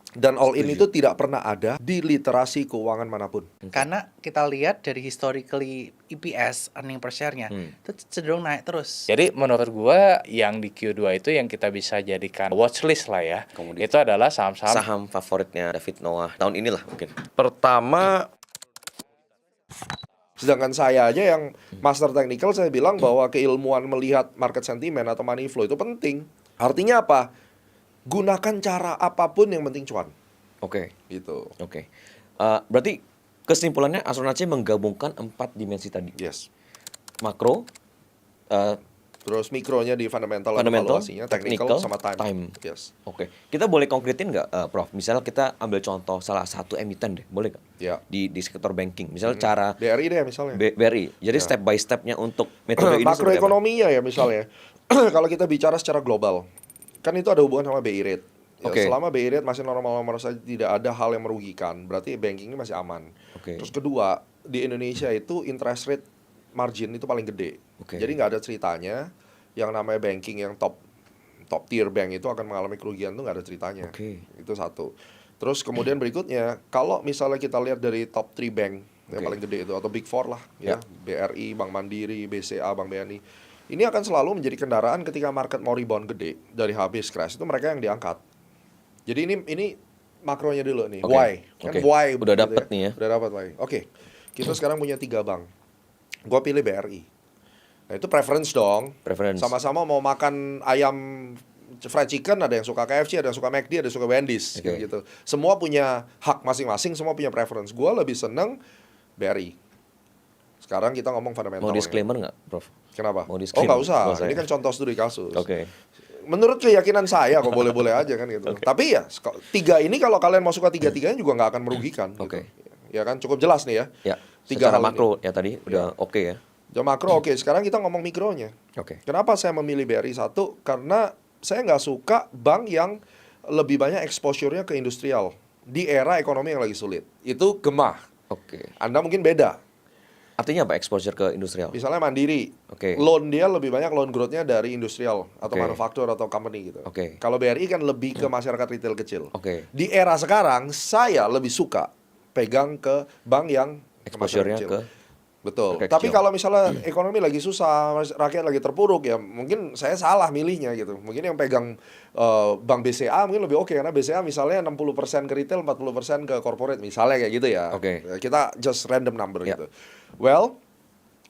Dan all in Setuju. itu tidak pernah ada di literasi keuangan manapun. Karena kita lihat dari historically EPS, earning per share-nya, itu cenderung naik terus. Jadi menurut gua yang di Q2 itu yang kita bisa jadikan watchlist lah ya. Komoditi. Itu adalah saham-saham Saham favoritnya David Noah tahun inilah mungkin. Pertama, sedangkan saya aja yang master technical, saya bilang bahwa keilmuan melihat market sentiment atau money flow itu penting. Artinya apa? Gunakan cara apapun yang penting cuan. Oke. Gitu. Oke. Berarti kesimpulannya Astronaci menggabungkan 4 dimensi tadi. Yes. Makro, Terus mikronya di fundamental, Fundamental, evaluasinya, technical, technical, sama time. time. Yes. Oke. Kita boleh konkretin nggak, Prof? Misalnya kita ambil contoh salah satu emiten deh, boleh nggak? Ya. Di sektor banking. Misalnya cara BRI deh misalnya. BRI. Jadi Ya. step by stepnya untuk metode ini seperti apa? Makroekonominya ya misalnya. Kalau kita bicara secara global, kan itu ada hubungan sama BI rate. Ya, Oke. selama BI rate masih normal-normal saja, tidak ada hal yang merugikan, berarti banking ini masih aman. Oke. Terus kedua, di Indonesia itu interest rate margin itu paling gede. Oke. Jadi nggak ada ceritanya yang namanya banking yang top tier bank itu akan mengalami kerugian, tuh nggak ada ceritanya. Oke. Itu satu. Terus kemudian berikutnya, kalau misalnya kita lihat dari top 3 bank yang Oke. paling gede itu, atau big four lah Ya. ya, BRI, Bank Mandiri, BCA, Bank BNI, ini akan selalu menjadi kendaraan ketika market mau rebound gede dari habis crash, itu mereka yang diangkat. Jadi ini makronya dulu nih. Oke. Why? Kan Oke. why Udah gitu dapet nih ya. Udah dapat why. Oke. Kita sekarang punya 3 bank. Gua pilih BRI. Nah, itu preference dong. Preference. Sama-sama mau makan ayam fried chicken, ada yang suka KFC, ada yang suka McD, ada yang suka Wendy's Oke. gitu. Semua punya hak masing-masing, semua punya preference. Gua lebih seneng BRI. Sekarang kita ngomong fundamental. Mau disclaimer nggak, Prof? Kenapa? Mau Oh, disclaimer? nggak usah. Nggak usah Ini ya? kan contoh studi kasus. Oke. Menurut keyakinan saya kok boleh-boleh aja kan gitu. Tapi ya 3 ini kalau kalian mau suka 3-tiganya juga nggak akan merugikan. Oke. Gitu. Ya kan cukup jelas nih ya. Ya. 3 Secara hal makro ya tadi udah oke ya. Jam makro oke. Sekarang kita ngomong mikronya. Oke. Kenapa saya memilih BRI 1? Karena saya nggak suka bank yang lebih banyak exposure-nya ke industrial di era ekonomi yang lagi sulit. Itu gemah. Oke. Anda mungkin beda. Artinya apa exposure ke industrial? Misalnya Mandiri, Oke. loan dia lebih banyak loan growth-nya dari industrial atau Oke. manufaktur atau company gitu. Oke. Kalau BRI kan lebih ke masyarakat retail kecil. Oke. Di era sekarang saya lebih suka pegang ke bank yang Exposure-nya masyarakat ke kecil. Betul. rakyat Tapi kecil. kalau misalnya ekonomi lagi susah, rakyat lagi terpuruk, ya mungkin saya salah milihnya gitu. Mungkin yang pegang bank BCA mungkin lebih oke, karena BCA misalnya 60% ke retail, 40% ke corporate misalnya kayak gitu ya. Oke. Kita just random number Ya. gitu. Well,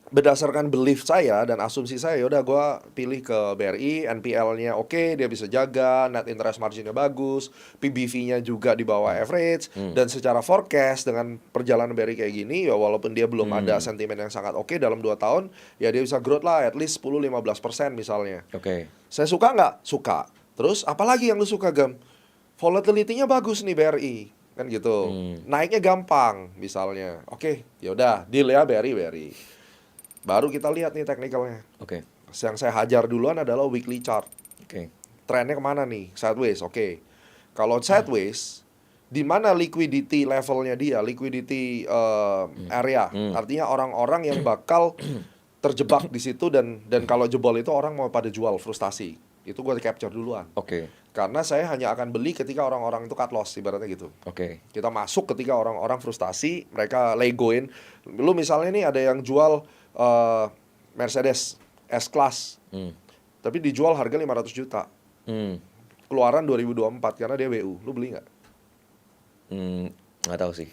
berdasarkan belief saya dan asumsi saya, yaudah gue pilih ke BRI, NPL-nya oke, dia bisa jaga, net interest margin-nya bagus, PBV-nya juga di bawah average, dan secara forecast dengan perjalanan BRI kayak gini, ya walaupun dia belum ada sentimen yang sangat oke dalam 2 tahun, ya dia bisa growth lah at least 10-15% misalnya. Oke. Saya suka nggak? Suka. Terus apalagi yang lu suka, Gam? Volatility-nya bagus nih BRI, kan gitu. Naiknya gampang misalnya. Oke, yaudah deal ya BRI. Baru kita lihat nih teknikalnya. Oke. Yang saya hajar duluan adalah weekly chart. Oke. Trennya kemana nih? Sideways, oke. Kalau sideways, di mana liquidity levelnya dia, liquidity area. Artinya orang-orang yang bakal terjebak di situ dan kalau jebol itu orang mau pada jual, frustasi. Itu gue capture duluan. Oke. Karena saya hanya akan beli ketika orang-orang itu cut loss, ibaratnya gitu. Oke. Kita masuk ketika orang-orang frustasi, mereka legoin. Lu misalnya nih ada yang jual Mercedes S-Class, tapi dijual harga 500 juta. Keluaran 2024 karena dia WU. Lu beli nggak? Nggak tahu sih.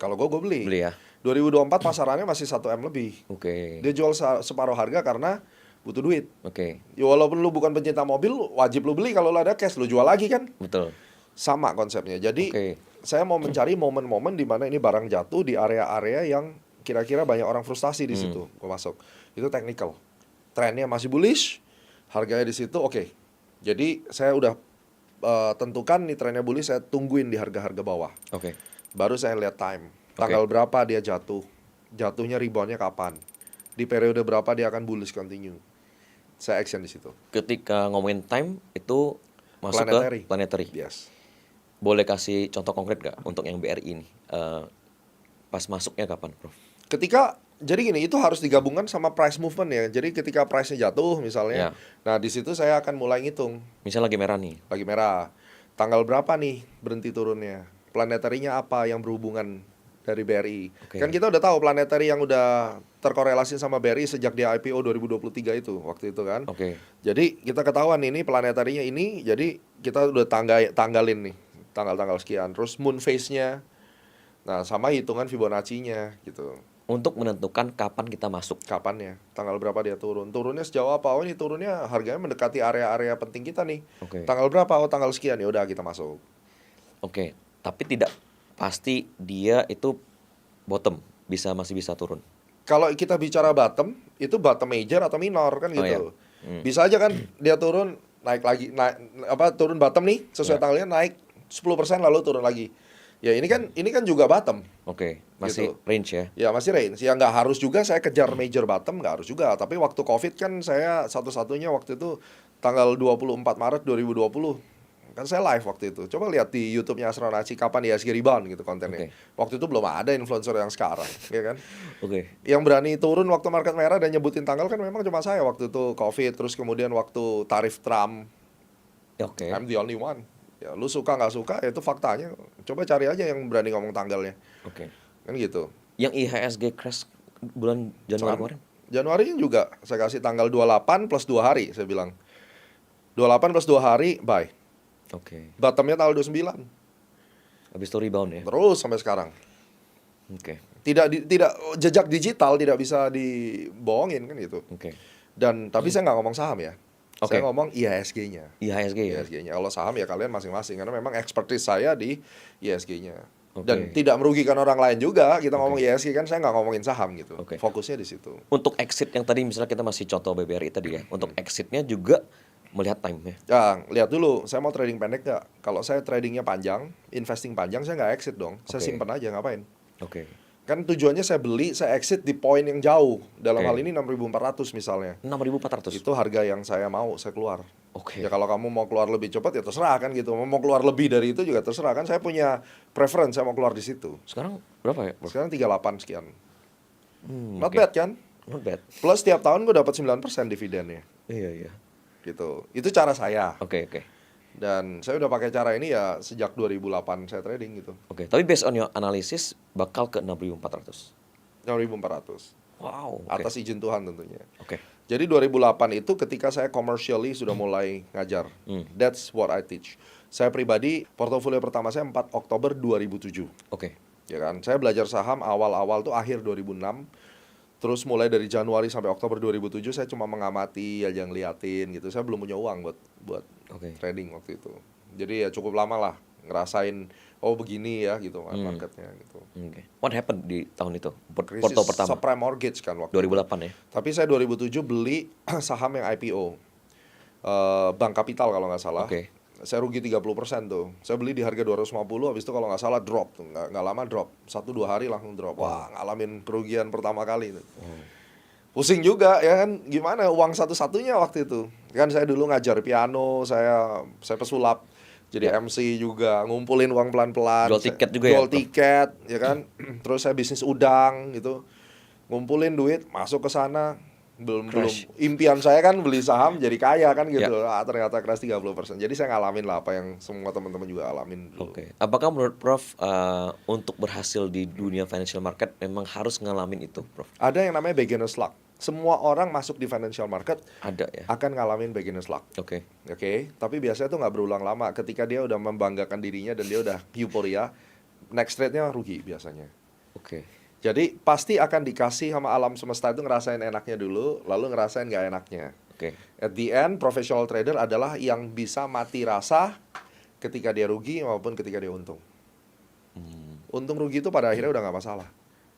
Kalau gue beli. Beli ya. 2024 pasarannya masih 1M lebih. Oke. Dia jual separuh harga karena butuh duit. Oke. Ya walaupun lu bukan pencinta mobil, wajib lu beli. Kalau lu ada cash, lu jual lagi kan? Betul. Sama konsepnya. Jadi Oke. saya mau mencari momen-momen di mana ini barang jatuh di area-area yang kira-kira banyak orang frustasi di situ. Gue masuk. Itu technical. Trennya masih bullish, harganya di situ oke. Jadi saya udah tentukan nih trennya bullish, saya tungguin di harga-harga bawah. Oke. Baru saya lihat time. Tanggal berapa dia jatuh. Jatuhnya reboundnya kapan. Di periode berapa dia akan bullish continue. Saya action di situ. Ketika ngomongin time itu masuk Planetary. ke planetary. Yes. Boleh kasih contoh konkret gak untuk yang BRI ini? Pas masuknya kapan, Prof? Ketika jadi gini, itu harus digabungkan sama price movement ya. Jadi ketika price-nya jatuh misalnya, Ya. nah di situ saya akan mulai ngitung Misalnya lagi merah nih. lagi merah. tanggal berapa nih berhenti turunnya, planetary-nya apa yang berhubungan dari BRI. Oke. Kan kita udah tahu planetary yang udah terkorelasi sama BRI sejak dia IPO 2023 itu waktu itu kan. Oke. Jadi kita ketahuan ini planetary-nya ini, jadi kita udah tanggalin nih tanggal-tanggal sekian. Terus moon phase-nya, nah sama hitungan Fibonacci-nya gitu. Untuk menentukan kapan kita masuk. Kapannya, tanggal berapa dia turun. Turunnya sejauh apa? Oh ini turunnya harganya mendekati area-area penting kita nih. Oke. Tanggal berapa? Oh tanggal sekian, ya udah kita masuk. Oke, tapi tidak pasti dia itu bottom, masih bisa turun. Kalau kita bicara bottom, itu bottom major atau minor kan Oh, gitu. iya. Bisa aja kan dia turun, naik lagi, turun bottom nih sesuai Ya. tanggalnya, naik 10% lalu turun lagi. Ya ini kan juga bottom. Oke, masih Gitu. range ya. Ya masih range. Ya nggak harus juga saya kejar major bottom, nggak harus juga. Tapi waktu COVID kan saya satu-satunya waktu itu tanggal 24 Maret 2020. Kan saya live waktu itu. Coba lihat di YouTube-nya Astronaci kapan IHSG rebound gitu kontennya. Oke. Waktu itu belum ada influencer yang sekarang, ya kan? Oke. Yang berani turun waktu market merah dan nyebutin tanggal kan memang cuma saya waktu itu COVID, terus kemudian waktu tarif Trump. Ya, oke. I'm the only one. Ya lu suka nggak suka ya itu faktanya. Coba cari aja yang berani ngomong tanggalnya. Oke. Kan gitu. Yang IHSG crash bulan Januari kemarin? Januari juga saya kasih tanggal 28 plus 2 hari saya bilang. 28 plus 2 hari buy. Oke. Bottomnya tanggal 29. Habis itu rebound ya. Terus sampai sekarang. Oke. Tidak jejak digital tidak bisa dibohongin kan gitu. Oke. Dan tapi saya nggak ngomong saham ya. Oke. Saya ngomong IHSG-nya. IHSG ya. IHSG-nya. Kalau saham ya kalian masing-masing karena memang expertise saya di IHSG-nya. Oke. Dan tidak merugikan orang lain juga. Kita Oke. ngomong IHSG kan saya nggak ngomongin saham gitu. Oke. Fokusnya di situ. Untuk exit yang tadi misalnya kita masih contoh BBRI tadi ya. Untuk exitnya juga melihat time ya. Ya, lihat dulu. Saya mau trading pendek nggak? Kalau saya tradingnya panjang, investing panjang, saya nggak exit dong. Saya Oke. simpen aja, ngapain? Oke. Kan tujuannya saya beli, saya exit di poin yang jauh. Dalam Oke. hal ini 6.400 misalnya. 6.400. Itu harga yang saya mau, saya keluar. Oke. Ya kalau kamu mau keluar lebih cepat ya terserah kan gitu. Mau keluar lebih dari itu juga terserah kan. Saya punya preference, saya mau keluar di situ. Sekarang berapa ya, Bro? Sekarang 38 sekian. Not oke. bad kan? Not bad. Plus tiap tahun gue dapat 9% dividennya. Iya, iya. Gitu. Itu cara saya. Oke, oke. Dan saya udah pakai cara ini ya sejak 2008 saya trading gitu. Oke, tapi based on your analysis bakal ke 6.400. 6.400. Wow, oke. Atas izin Tuhan tentunya. Oke. Jadi 2008 itu ketika saya commercially sudah mulai ngajar. That's what I teach. Saya pribadi portofolio pertama saya 4 Oktober 2007. Oke. Ya kan? Saya belajar saham awal-awal tuh akhir 2006. Terus mulai dari Januari sampai Oktober 2007 saya cuma mengamati aja ngeliatin gitu. Saya belum punya uang buat Oke. trading waktu itu. Jadi ya cukup lama lah ngerasain oh begini ya gitu marketnya gitu. Oke. What happened di tahun itu? Krisis Porto pertama. subprime mortgage kan waktu 2008 ya. Tapi saya 2007 beli saham yang IPO. Bank Kapital kalau nggak salah. Oke. Saya rugi 30% tuh. Saya beli di harga 250, habis itu kalau nggak salah drop tuh. Nggak lama drop. 1-2 hari langsung drop. Wah, ngalamin kerugian pertama kali itu. Pusing juga ya kan. Gimana uang satu-satunya waktu itu. Kan saya dulu ngajar piano, saya pesulap. Jadi MC juga, ngumpulin uang pelan-pelan. Jual tiket juga ya, Jual Prof? tiket, ya kan. Terus saya bisnis udang gitu. Ngumpulin duit, masuk ke sana. Belum impian saya kan beli saham jadi kaya kan gitu. Ternyata crash 30%. Jadi saya ngalamin lah apa yang semua teman-teman juga alamin dulu. Oke. Apakah menurut Prof untuk berhasil di dunia financial market memang harus ngalamin itu, Prof? Ada yang namanya beginner's luck. Semua orang masuk di financial market Ada ya. akan ngalamin beginner's luck. Oke. Oke, tapi biasanya tuh nggak berulang lama. Ketika dia udah membanggakan dirinya dan dia udah euforia, next trade-nya rugi biasanya. Oke. Jadi pasti akan dikasih sama alam semesta itu ngerasain enaknya dulu, lalu ngerasain nggak enaknya. Oke. At the end, professional trader adalah yang bisa mati rasa ketika dia rugi maupun ketika dia untung. Untung rugi itu pada akhirnya udah nggak masalah.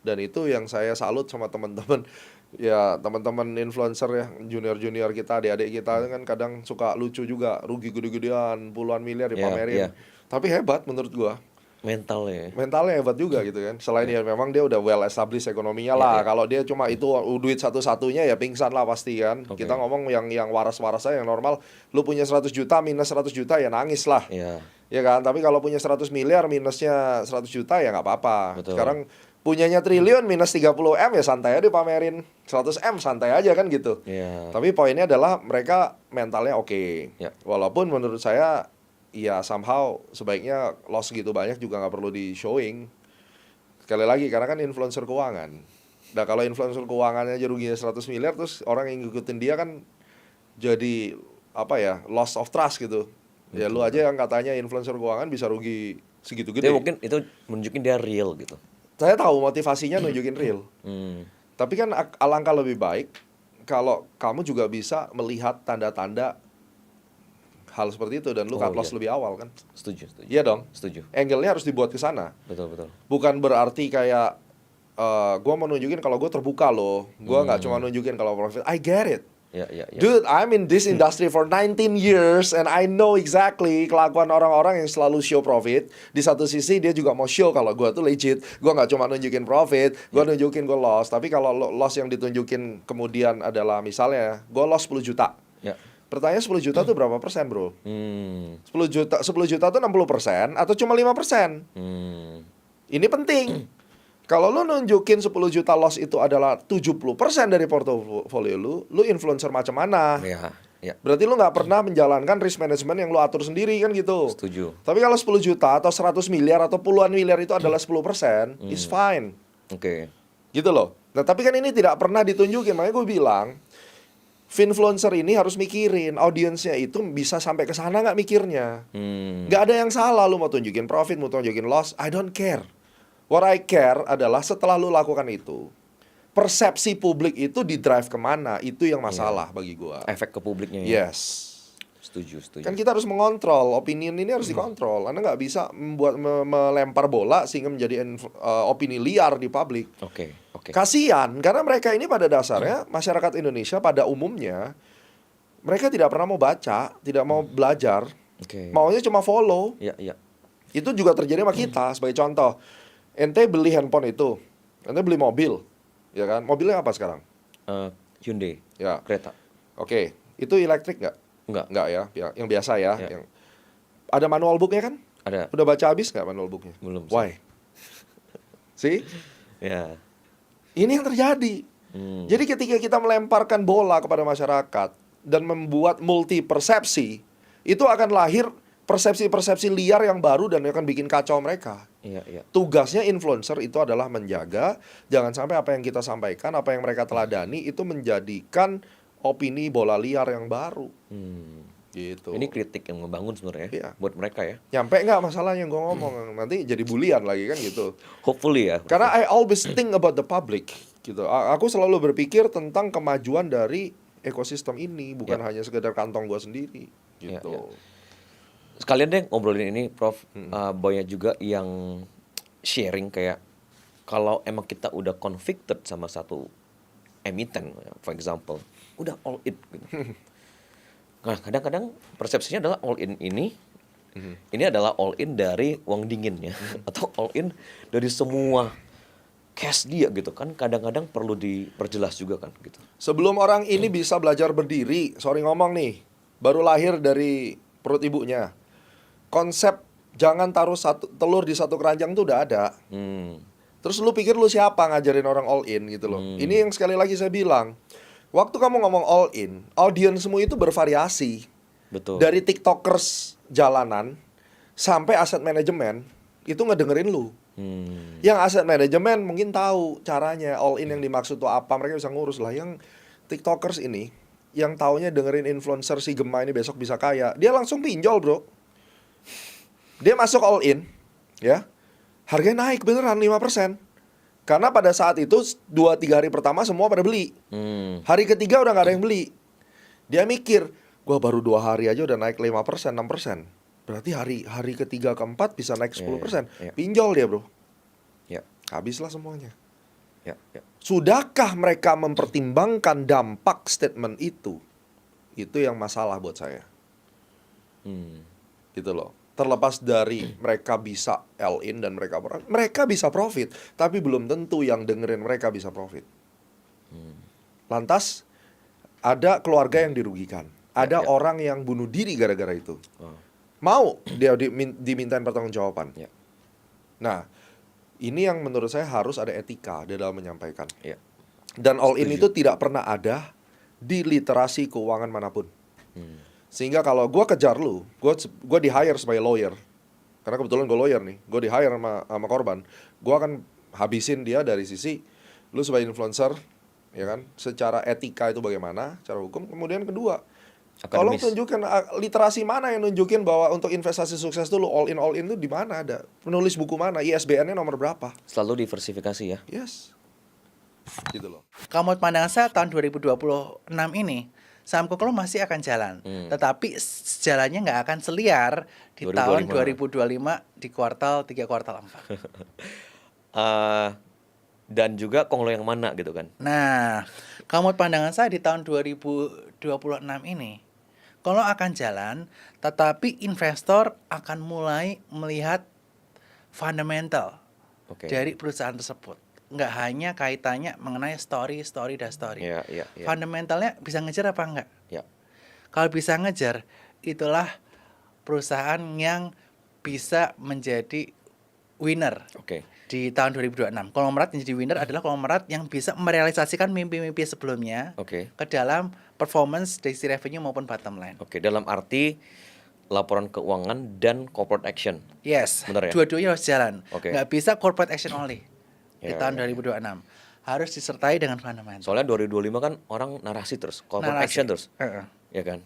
Dan itu yang saya salut sama teman-teman, ya teman-teman influencer ya, junior-junior kita, adik-adik kita kan kadang suka lucu juga, rugi gede-gedean, puluhan miliar dipamerin. Iya. Tapi hebat menurut gua. Mentalnya. Mentalnya hebat juga gitu kan. Selain ya memang dia udah well established ekonominya lah. Iya. Kalau dia cuma itu duit satu-satunya ya pingsan lah pasti kan. Oke. Kita ngomong yang waras-waras aja yang normal. Lu punya 100 juta minus 100 juta ya nangis lah. Iya. Ya kan. Tapi kalau punya 100 miliar minusnya 100 juta ya nggak apa-apa. Betul. Sekarang punyanya triliun minus 30 M ya santai aja dipamerin. 100 M santai aja kan gitu. Iya. Tapi poinnya adalah mereka mentalnya oke. Ya. Walaupun menurut saya ya somehow sebaiknya loss gitu banyak juga nggak perlu di showing. Sekali lagi karena kan influencer keuangan. Nah kalau influencer keuangannya aja ruginya 100 miliar, terus orang yang ngikutin dia kan jadi apa ya, loss of trust gitu. Ya lu aja yang katanya influencer keuangan bisa rugi segitu Dia gede. mungkin itu menunjukin dia real gitu. Saya tahu motivasinya nunjukin real. Hmm. Tapi kan alangkah lebih baik kalau kamu juga bisa melihat tanda-tanda hal seperti itu dan lu cut loss lebih awal kan. Setuju. Iya dong. Setuju. Angle-nya harus dibuat ke sana. Betul. Bukan berarti kayak gue mau nunjukin kalau gue terbuka loh. Gue nggak cuma nunjukin kalau profit. I get it. Ya. Dude, I'm in this industry for 19 years and I know exactly kelakuan orang-orang yang selalu show profit. Di satu sisi dia juga mau show kalau gue tuh legit. Gue nggak cuma nunjukin profit, gue nunjukin gue loss. Tapi kalau loss yang ditunjukin kemudian adalah misalnya gue loss 10 juta. Ya. Pertanyaan 10 juta tuh berapa persen, bro? 10 Hmm. juta tuh 60% atau cuma 5%? Ini penting. Kalau lu nunjukin 10 juta loss itu adalah 70% dari portofolio lu influencer macam mana? Ya. Berarti lu nggak pernah menjalankan risk management yang lu atur sendiri kan gitu. Setuju. Tapi kalau 10 juta atau 100 miliar atau puluhan miliar itu adalah 10%, is fine. Oke. Gitu loh. Nah tapi kan ini tidak pernah ditunjukin. Makanya gue bilang finfluencer ini harus mikirin audiensnya itu bisa sampai ke sana nggak mikirnya. Nggak ada yang salah lu mau tunjukin profit, mau tunjukin loss, I don't care. What I care adalah setelah lu lakukan itu, persepsi publik itu di drive kemana, itu yang masalah bagi gua. Efek ke publiknya ya. Yes. Setuju. Kan kita harus mengontrol, opinion ini harus dikontrol. Anda nggak bisa melempar bola sehingga menjadi opini liar di publik. Oke. Kasian, karena mereka ini pada dasarnya, masyarakat Indonesia pada umumnya, mereka tidak pernah mau baca, tidak mau belajar, Oke. maunya cuma follow. Ya. Itu juga terjadi sama kita. Sebagai contoh, ente beli handphone itu, ente beli mobil, ya kan? Mobilnya apa sekarang? Hyundai. Ya, Kereta. oke. Itu elektrik nggak? Enggak. Nggak ya, yang biasa ya. Ya. Yang ada manual booknya kan? Ada. Udah baca habis nggak manual booknya? Belum. Why? See? Ya. Ini yang terjadi. Jadi ketika kita melemparkan bola kepada masyarakat dan membuat multi persepsi, itu akan lahir persepsi-persepsi liar yang baru dan akan bikin kacau mereka. Iya. Tugasnya influencer itu adalah menjaga jangan sampai apa yang kita sampaikan, apa yang mereka teladani itu menjadikan opini bola liar yang baru. Gitu. Ini kritik yang membangun sebenarnya Iya. buat mereka ya. Nyampe nggak masalah yang gue ngomong, nanti jadi bulian lagi kan gitu. Hopefully ya. Karena I always think about the public gitu. Aku selalu berpikir tentang kemajuan dari ekosistem ini, bukan Ya. hanya sekedar kantong gue sendiri gitu. Ya. Sekalian deh ngobrolin ini, Prof. Banyak juga yang sharing kayak kalau emang kita udah convicted sama satu emiten, for example, udah all in gitu. Nah, kadang-kadang persepsinya adalah all in ini adalah all in dari uang dinginnya atau all in dari semua cash dia gitu kan. Kadang-kadang perlu diperjelas juga kan gitu. Sebelum orang ini bisa belajar berdiri, sorry ngomong nih, baru lahir dari perut ibunya, konsep jangan taruh telur di satu keranjang tuh udah ada. Terus lu pikir lu siapa ngajarin orang all in gitu loh. Ini yang sekali lagi saya bilang, waktu kamu ngomong all in, audiensmu itu bervariasi. Betul. Dari tiktokers jalanan sampai aset manajemen itu ngedengerin lu. Yang aset manajemen mungkin tahu caranya all in yang dimaksud tuh apa, mereka bisa ngurus lah. Yang tiktokers ini yang taunya dengerin influencer si Gema ini besok bisa kaya, dia langsung pinjol bro. Dia masuk all in, ya, harganya naik beneran 5%. Karena pada saat itu 2-3 hari pertama semua pada beli. Hari ketiga udah gak ada yang beli. Dia mikir, gua baru 2 hari aja udah naik 5%, 6%. Berarti hari ketiga keempat bisa naik 10%. Iya. Pinjol dia bro. Ya. Habislah semuanya. Ya. Sudahkah mereka mempertimbangkan dampak statement itu? Itu yang masalah buat saya. Gitu loh. Terlepas dari mereka bisa all in dan mereka bisa profit, tapi belum tentu yang dengerin mereka bisa profit. Lantas ada keluarga yang dirugikan, ada Ya. orang yang bunuh diri gara-gara itu. Mau dia dimintain pertanggungjawaban. Ya. Nah, ini yang menurut saya harus ada etika di dalam menyampaikan. Ya. Dan all in Setuju. itu tidak pernah ada di literasi keuangan manapun. Sehingga kalau gue kejar lu, gue di hire sebagai lawyer. Karena kebetulan gue lawyer nih, gue di hire sama korban. Gue akan habisin dia dari sisi lu sebagai influencer, ya kan? Secara etika itu bagaimana, cara hukum. Kemudian kedua, tolong Akademis. tunjukkan literasi mana yang nunjukin bahwa untuk investasi sukses tuh lu all in tuh di mana ada. Penulis buku mana, ISBN-nya nomor berapa. Selalu diversifikasi ya. Yes. Gitu loh. Kalau menurut pandangan saya tahun 2026 ini saham Kuklo masih akan jalan, tetapi jalannya nggak akan seliar di tahun 2025 di kuartal 3 kuartal 4. Dan juga Konglo yang mana gitu kan. Nah, kalau menurut pandangan saya di tahun 2026 ini Kuklo akan jalan, tetapi investor akan mulai melihat fundamental Oke. dari perusahaan tersebut. Nggak hanya kaitannya mengenai story. Iya, iya, iya. Fundamentalnya bisa ngejar apa enggak? Ya. Kalau bisa ngejar, itulah perusahaan yang bisa menjadi winner Oke. di tahun 2026. Konglomerat yang jadi winner adalah konglomerat yang bisa merealisasikan mimpi-mimpi sebelumnya Oke. ke dalam performance dari si revenue maupun bottom line. Oke, dalam arti laporan keuangan dan corporate action. Yes, Benar ya? dua-duanya harus jalan. Oke. Nggak bisa corporate action only di Ya, tahun ya, 2026. Harus disertai dengan fundamental. Soalnya 2025 kan orang narasi terus, corporate Narasi. action terus. Heeh. Ya kan?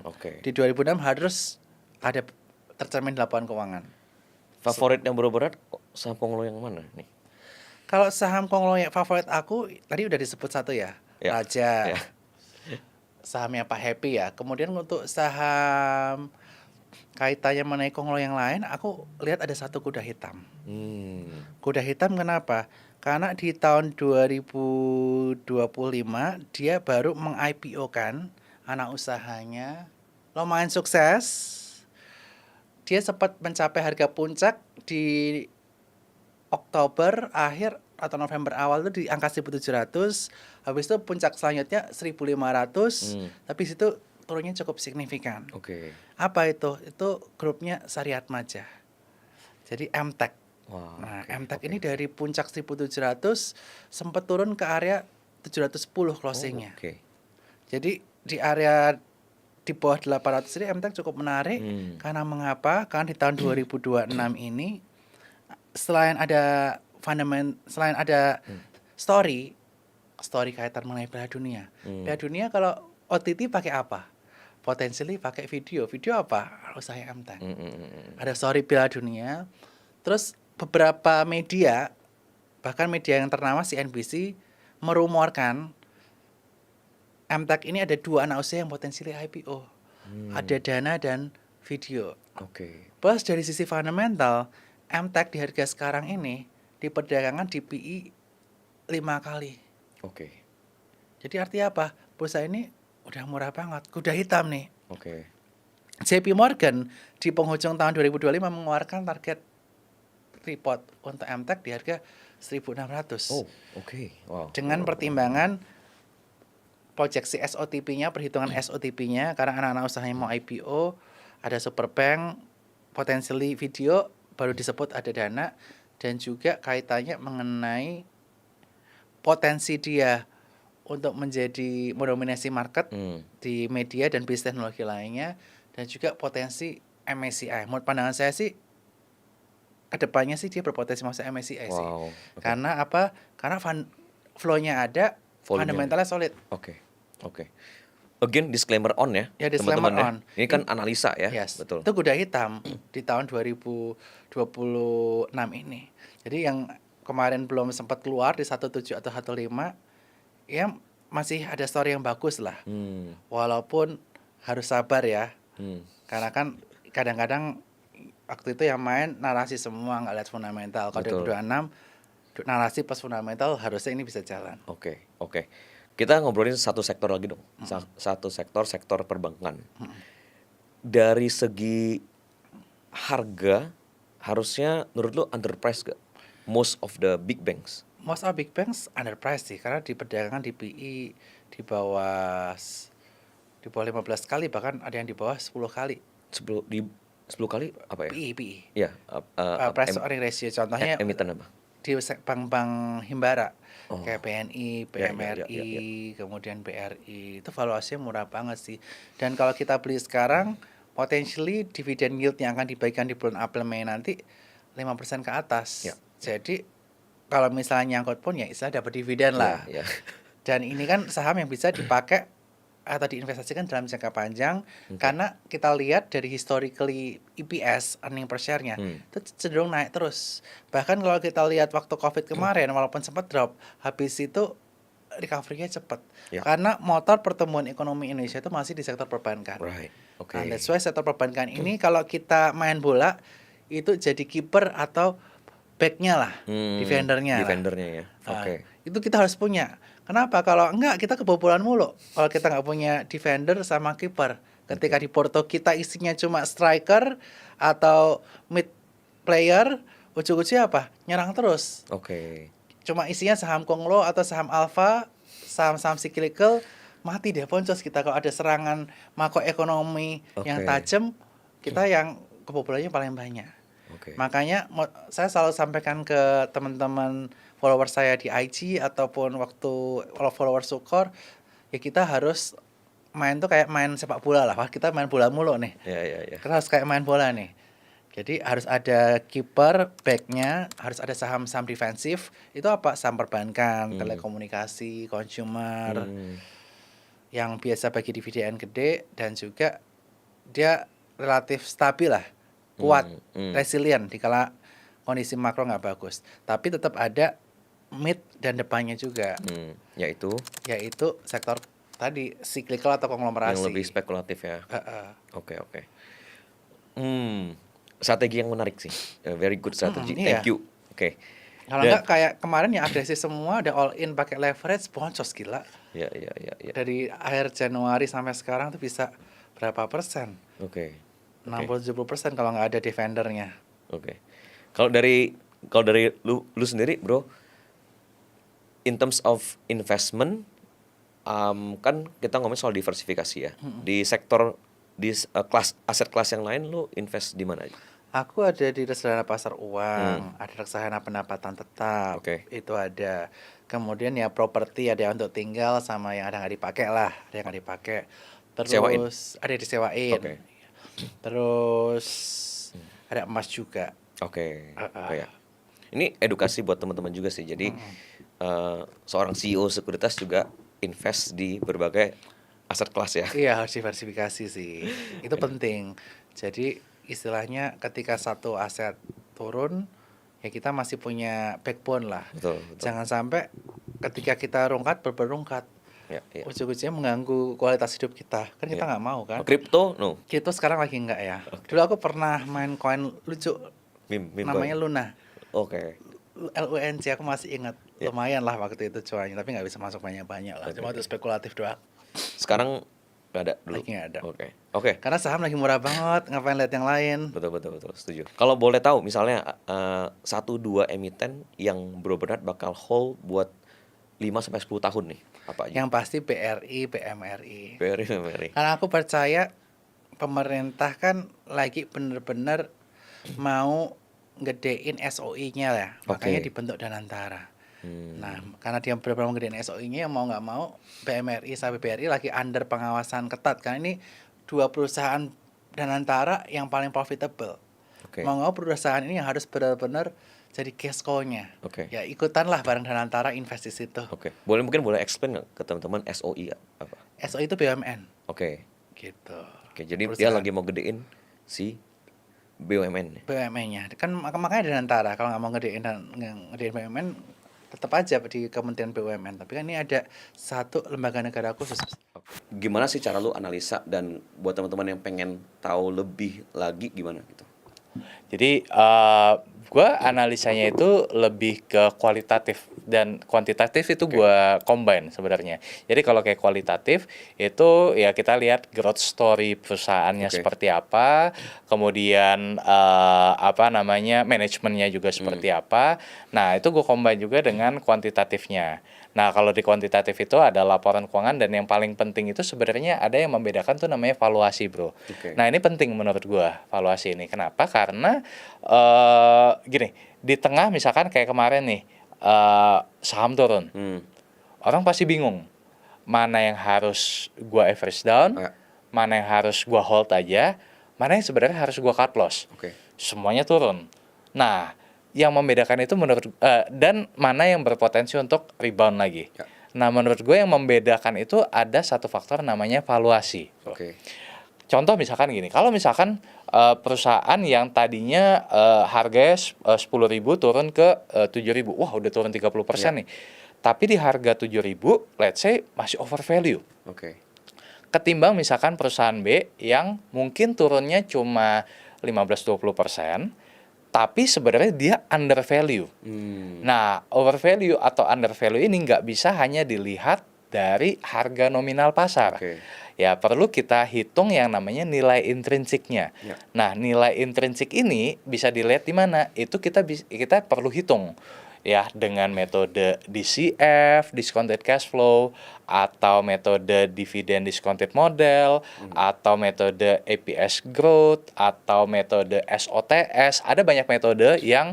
Oke. Di 2006 harus ada tercermin di laporan keuangan. Favorit yang berat saham Konglo yang mana nih? Kalau saham Konglo yang favorit aku tadi udah disebut satu ya, Ya. Raja. Ya. Sahamnya Pak Happy ya. Kemudian untuk saham kaitannya mengenai Konglo yang lain, aku lihat ada satu kuda hitam. Kuda hitam kenapa? Karena di tahun 2025 dia baru meng-IPO-kan anak usahanya, lumayan sukses. Dia sempat mencapai harga puncak di Oktober akhir atau November awal itu di angka 1.700. Habis itu puncak selanjutnya 1.500. Tapi situ turunnya cukup signifikan. Oke. Apa itu? Itu grupnya Syariat Majah. Jadi MTEK. Wah, Nah, oke, MTEK oke. ini dari puncak 1.700 sempat turun ke area 710 closingnya. Oke. Jadi di area di bawah 800 ini MTEK cukup menarik. Karena mengapa? Karena di tahun 2026 ini selain ada selain ada story kaitan mengenai Piala Dunia. Piala Dunia kalau OTT pakai apa? Potentially pakai video. Video apa? Usaha MTEK. Ada story Piala Dunia. Terus beberapa media, bahkan media yang ternama CNBC merumorkan MTEK ini ada 2 anak usaha yang potensial IPO. Ada Dana dan Video. Oke. Plus dari sisi fundamental, MTEK di harga sekarang ini diperdagangkan di PI 5 kali. Oke. Jadi artinya apa? Perusahaan ini udah murah banget, kuda hitam nih. Oke. JP Morgan di penghujung tahun 2025 mengeluarkan target report untuk MTEK di harga 1.600. Oh, oke. Wow. Dengan pertimbangan proyeksi SOTP-nya, perhitungan SOTP-nya karena anak-anak usahanya mau IPO, ada Superbank, potentially Video, baru disebut ada Dana, dan juga kaitannya mengenai potensi dia untuk menjadi mendominasi market di media dan bisnis teknologi lainnya, dan juga potensi MSCI. Menurut pandangan saya sih kedepannya sih dia berpotensi masuk MSCI sih. Wow. Oke. Karena apa? Karena flow-nya ada, Volume-nya fundamentalnya solid. Oke. Oke. Again disclaimer on ya. Ya, disclaimer teman-teman on. ya. Ini kan analisa ya. Yes. Betul. Itu kuda hitam di tahun 2026 ini. Jadi yang kemarin belum sempat keluar di 17 atau 15, ya masih ada story yang bagus lah. Walaupun harus sabar ya. Karena kan kadang-kadang waktu itu yang main narasi semua, nggak lihat fundamental. Kalau 2026 narasi plus fundamental harusnya ini bisa jalan. Oke. Kita ngobrolin satu sektor lagi dong. Satu sektor perbankan. Dari segi harga harusnya menurut lu underpriced gak? Most of the big banks. Most of big banks underpriced sih, karena diperdagangkan di PI di bawah 15 kali, bahkan ada yang di bawah 10 kali. 10 kali apa ya? PI. Iya, Price to earning ratio contohnya emiten apa? bank-bank himbara Oh. kayak BNI, Ya, ya, ya, BMRI, ya, ya. kemudian BRI itu valuasinya murah banget sih. Dan kalau kita beli sekarang, potentially dividen yield yang akan dibagikan di bulan April Mei nanti 5% ke atas. Ya. Jadi kalau misalnya nyangkut pun ya istilah dapat dividen lah. Ya, ya. Dan ini kan saham yang bisa dipakai atau diinvestasikan dalam jangka panjang, Oke. karena kita lihat dari historically EPS earning per share-nya itu cenderung naik terus. Bahkan kalau kita lihat waktu COVID kemarin walaupun sempat drop, habis itu recovery-nya cepat. Ya. Karena motor pertumbuhan ekonomi Indonesia itu masih di sektor perbankan. Right. Oke. Nah, that's why sektor perbankan ini kalau kita main bola itu jadi kiper atau back-nya lah, defendernya lah. Defendernya ya. Nah, Oke. itu kita harus punya. Kenapa? Kalau enggak kita kebobolan mulu. Kalau kita nggak punya defender sama kiper. Ketika di Porto kita isinya cuma striker atau mid player, ujung-ujungnya apa? Nyerang terus. Oke. Cuma isinya saham Konglo atau saham Alpha, saham-saham cyclical, mati deh poncos kita kalau ada serangan makroekonomi yang Oke. tajam, kita yang kebobolannya paling banyak. Oke. Makanya saya selalu sampaikan ke teman-teman follower saya di IG ataupun waktu follower Sukor, ya kita harus main tuh kayak main sepak bola lah. Wah, kita main bola mulu nih. Ya, ya, ya. Kita harus kayak main bola nih. Jadi harus ada kiper, backnya, harus ada saham-saham defensif. Itu apa? Saham perbankan, telekomunikasi, consumer, yang biasa bagi dividen gede dan juga dia relatif stabil lah, kuat, resilient dikala kondisi makro nggak bagus. Tapi tetap ada mid dan depannya juga, Yaitu yaitu sektor tadi cyclical atau konglomerasi. yang lebih spekulatif ya. Heeh. Oke, oke. Strategi yang menarik sih. Very good strategy. Iya. Thank you. Oke. Kalau Dan- nggak kayak kemarin yang agresif semua, ada all in pakai leverage, boncos gila. Ya, ya, ya, ya. Dari akhir Januari sampai sekarang tuh bisa berapa persen? Oke. 60-70% kalau nggak ada defendernya. Oke. Kalau dari lu sendiri, Bro, in terms of investment, kan kita ngomong soal diversifikasi ya. Di sektor kelas aset kelas yang lain lu invest di mana aja? Aku ada di reksadana pasar uang, ada reksadana pendapatan tetap, Oke. itu ada. Kemudian ya properti ada yang untuk tinggal sama yang ada nggak dipakai lah, ada yang nggak dipakai. Terus Sewain? ada yang disewain. Oke. Terus ada emas juga. Oke. Oh ya. Ini edukasi buat teman-teman juga sih. Jadi seorang CEO sekuritas juga invest di berbagai aset kelas ya. Iya, harus diversifikasi sih. Itu penting. Jadi istilahnya ketika satu aset turun, ya kita masih punya backbone lah. Betul, betul. Jangan sampai ketika kita rungkat berberungkat, Ya, ya. ujung-ujungnya mengganggu kualitas hidup kita. Kan kita Iya. nggak mau kan. Kripto, no. Kripto sekarang lagi enggak ya. Dulu aku pernah main koin lucu, Meme namanya coin. Luna. Oke. LUNC, aku masih ingat. Ya. Lumayan lah waktu itu cuannya, tapi nggak bisa masuk banyak-banyak lah. Cuma Oke. itu spekulatif doang. Sekarang nggak ada dulu. Lagi nggak ada. Oke. Oke. Karena saham lagi murah banget, ngapain lihat yang lain. Betul, betul, betul. Setuju. Kalau boleh tahu, misalnya 1-2 emiten yang benar-benar bakal hold buat 5-10 tahun nih, apa aja? Yang pasti BRI, BMRI. Very. Karena aku percaya pemerintah kan lagi bener-bener mau gedein SOI-nya ya. Makanya Oke. dibentuk Danantara. Nah, karena dia benar-benar mau gedein SOI-nya, mau nggak mau BMRI sampai BRI lagi under pengawasan ketat. Karena ini dua perusahaan Danantara yang paling profitable. Oke. Mau nggak mau perusahaan ini yang harus benar-benar jadi cash cow-nya. Oke. Ya ikutan lah bareng Danantara invest di situ. Oke. Mungkin boleh explain nggak ke teman-teman SOI apa? SOI itu BUMN Oke. gitu. Oke, jadi dia Perusahaan. lagi mau gedein si BUMN. BUMN-nya kan makanya Danantara kalau nggak mau ngedein BUMN tetap aja di Kementerian BUMN, tapi kan ini ada satu lembaga negara khusus. Gimana sih cara lu analisa, dan buat teman-teman yang pengen tahu lebih lagi gimana gitu? Jadi gue analisanya itu lebih ke kualitatif. dan kuantitatif itu gua combine sebenarnya. Jadi kalau kayak kualitatif itu ya kita lihat growth story perusahaannya Oke. seperti apa, kemudian apa namanya manajemennya juga seperti apa. Nah itu gue combine juga dengan kuantitatifnya. Nah kalau di kuantitatif itu ada laporan keuangan dan yang paling penting itu sebenarnya ada yang membedakan tuh namanya valuasi bro. Oke. Nah ini penting menurut gue valuasi ini. Kenapa? Karena gini di tengah misalkan kayak kemarin nih saham turun, orang pasti bingung mana yang harus gue average down, Ya. mana yang harus gue hold aja, mana yang sebenarnya harus gue cut loss. Oke. Semuanya turun. Nah, yang membedakan itu menurut dan mana yang berpotensi untuk rebound lagi. Ya. Nah, menurut gue yang membedakan itu ada satu faktor namanya valuasi. Oke. Contoh misalkan gini, kalau misalkan perusahaan yang tadinya harganya 10.000 turun ke 7.000, wah udah turun 30% nih. Tapi di harga 7.000, let's say masih over value. Oke. Ketimbang misalkan perusahaan B yang mungkin turunnya cuma 15-20%, tapi sebenarnya dia under value. Nah, over value atau under value ini nggak bisa hanya dilihat dari harga nominal pasar. Oke. Ya, perlu kita hitung yang namanya nilai intrinsiknya. Ya. Nah, nilai intrinsik ini bisa dilihat di mana? Itu kita perlu hitung. Ya, dengan metode DCF, discounted cash flow, atau metode dividend discounted model, atau metode EPS growth, atau metode SOTS. Ada banyak metode yang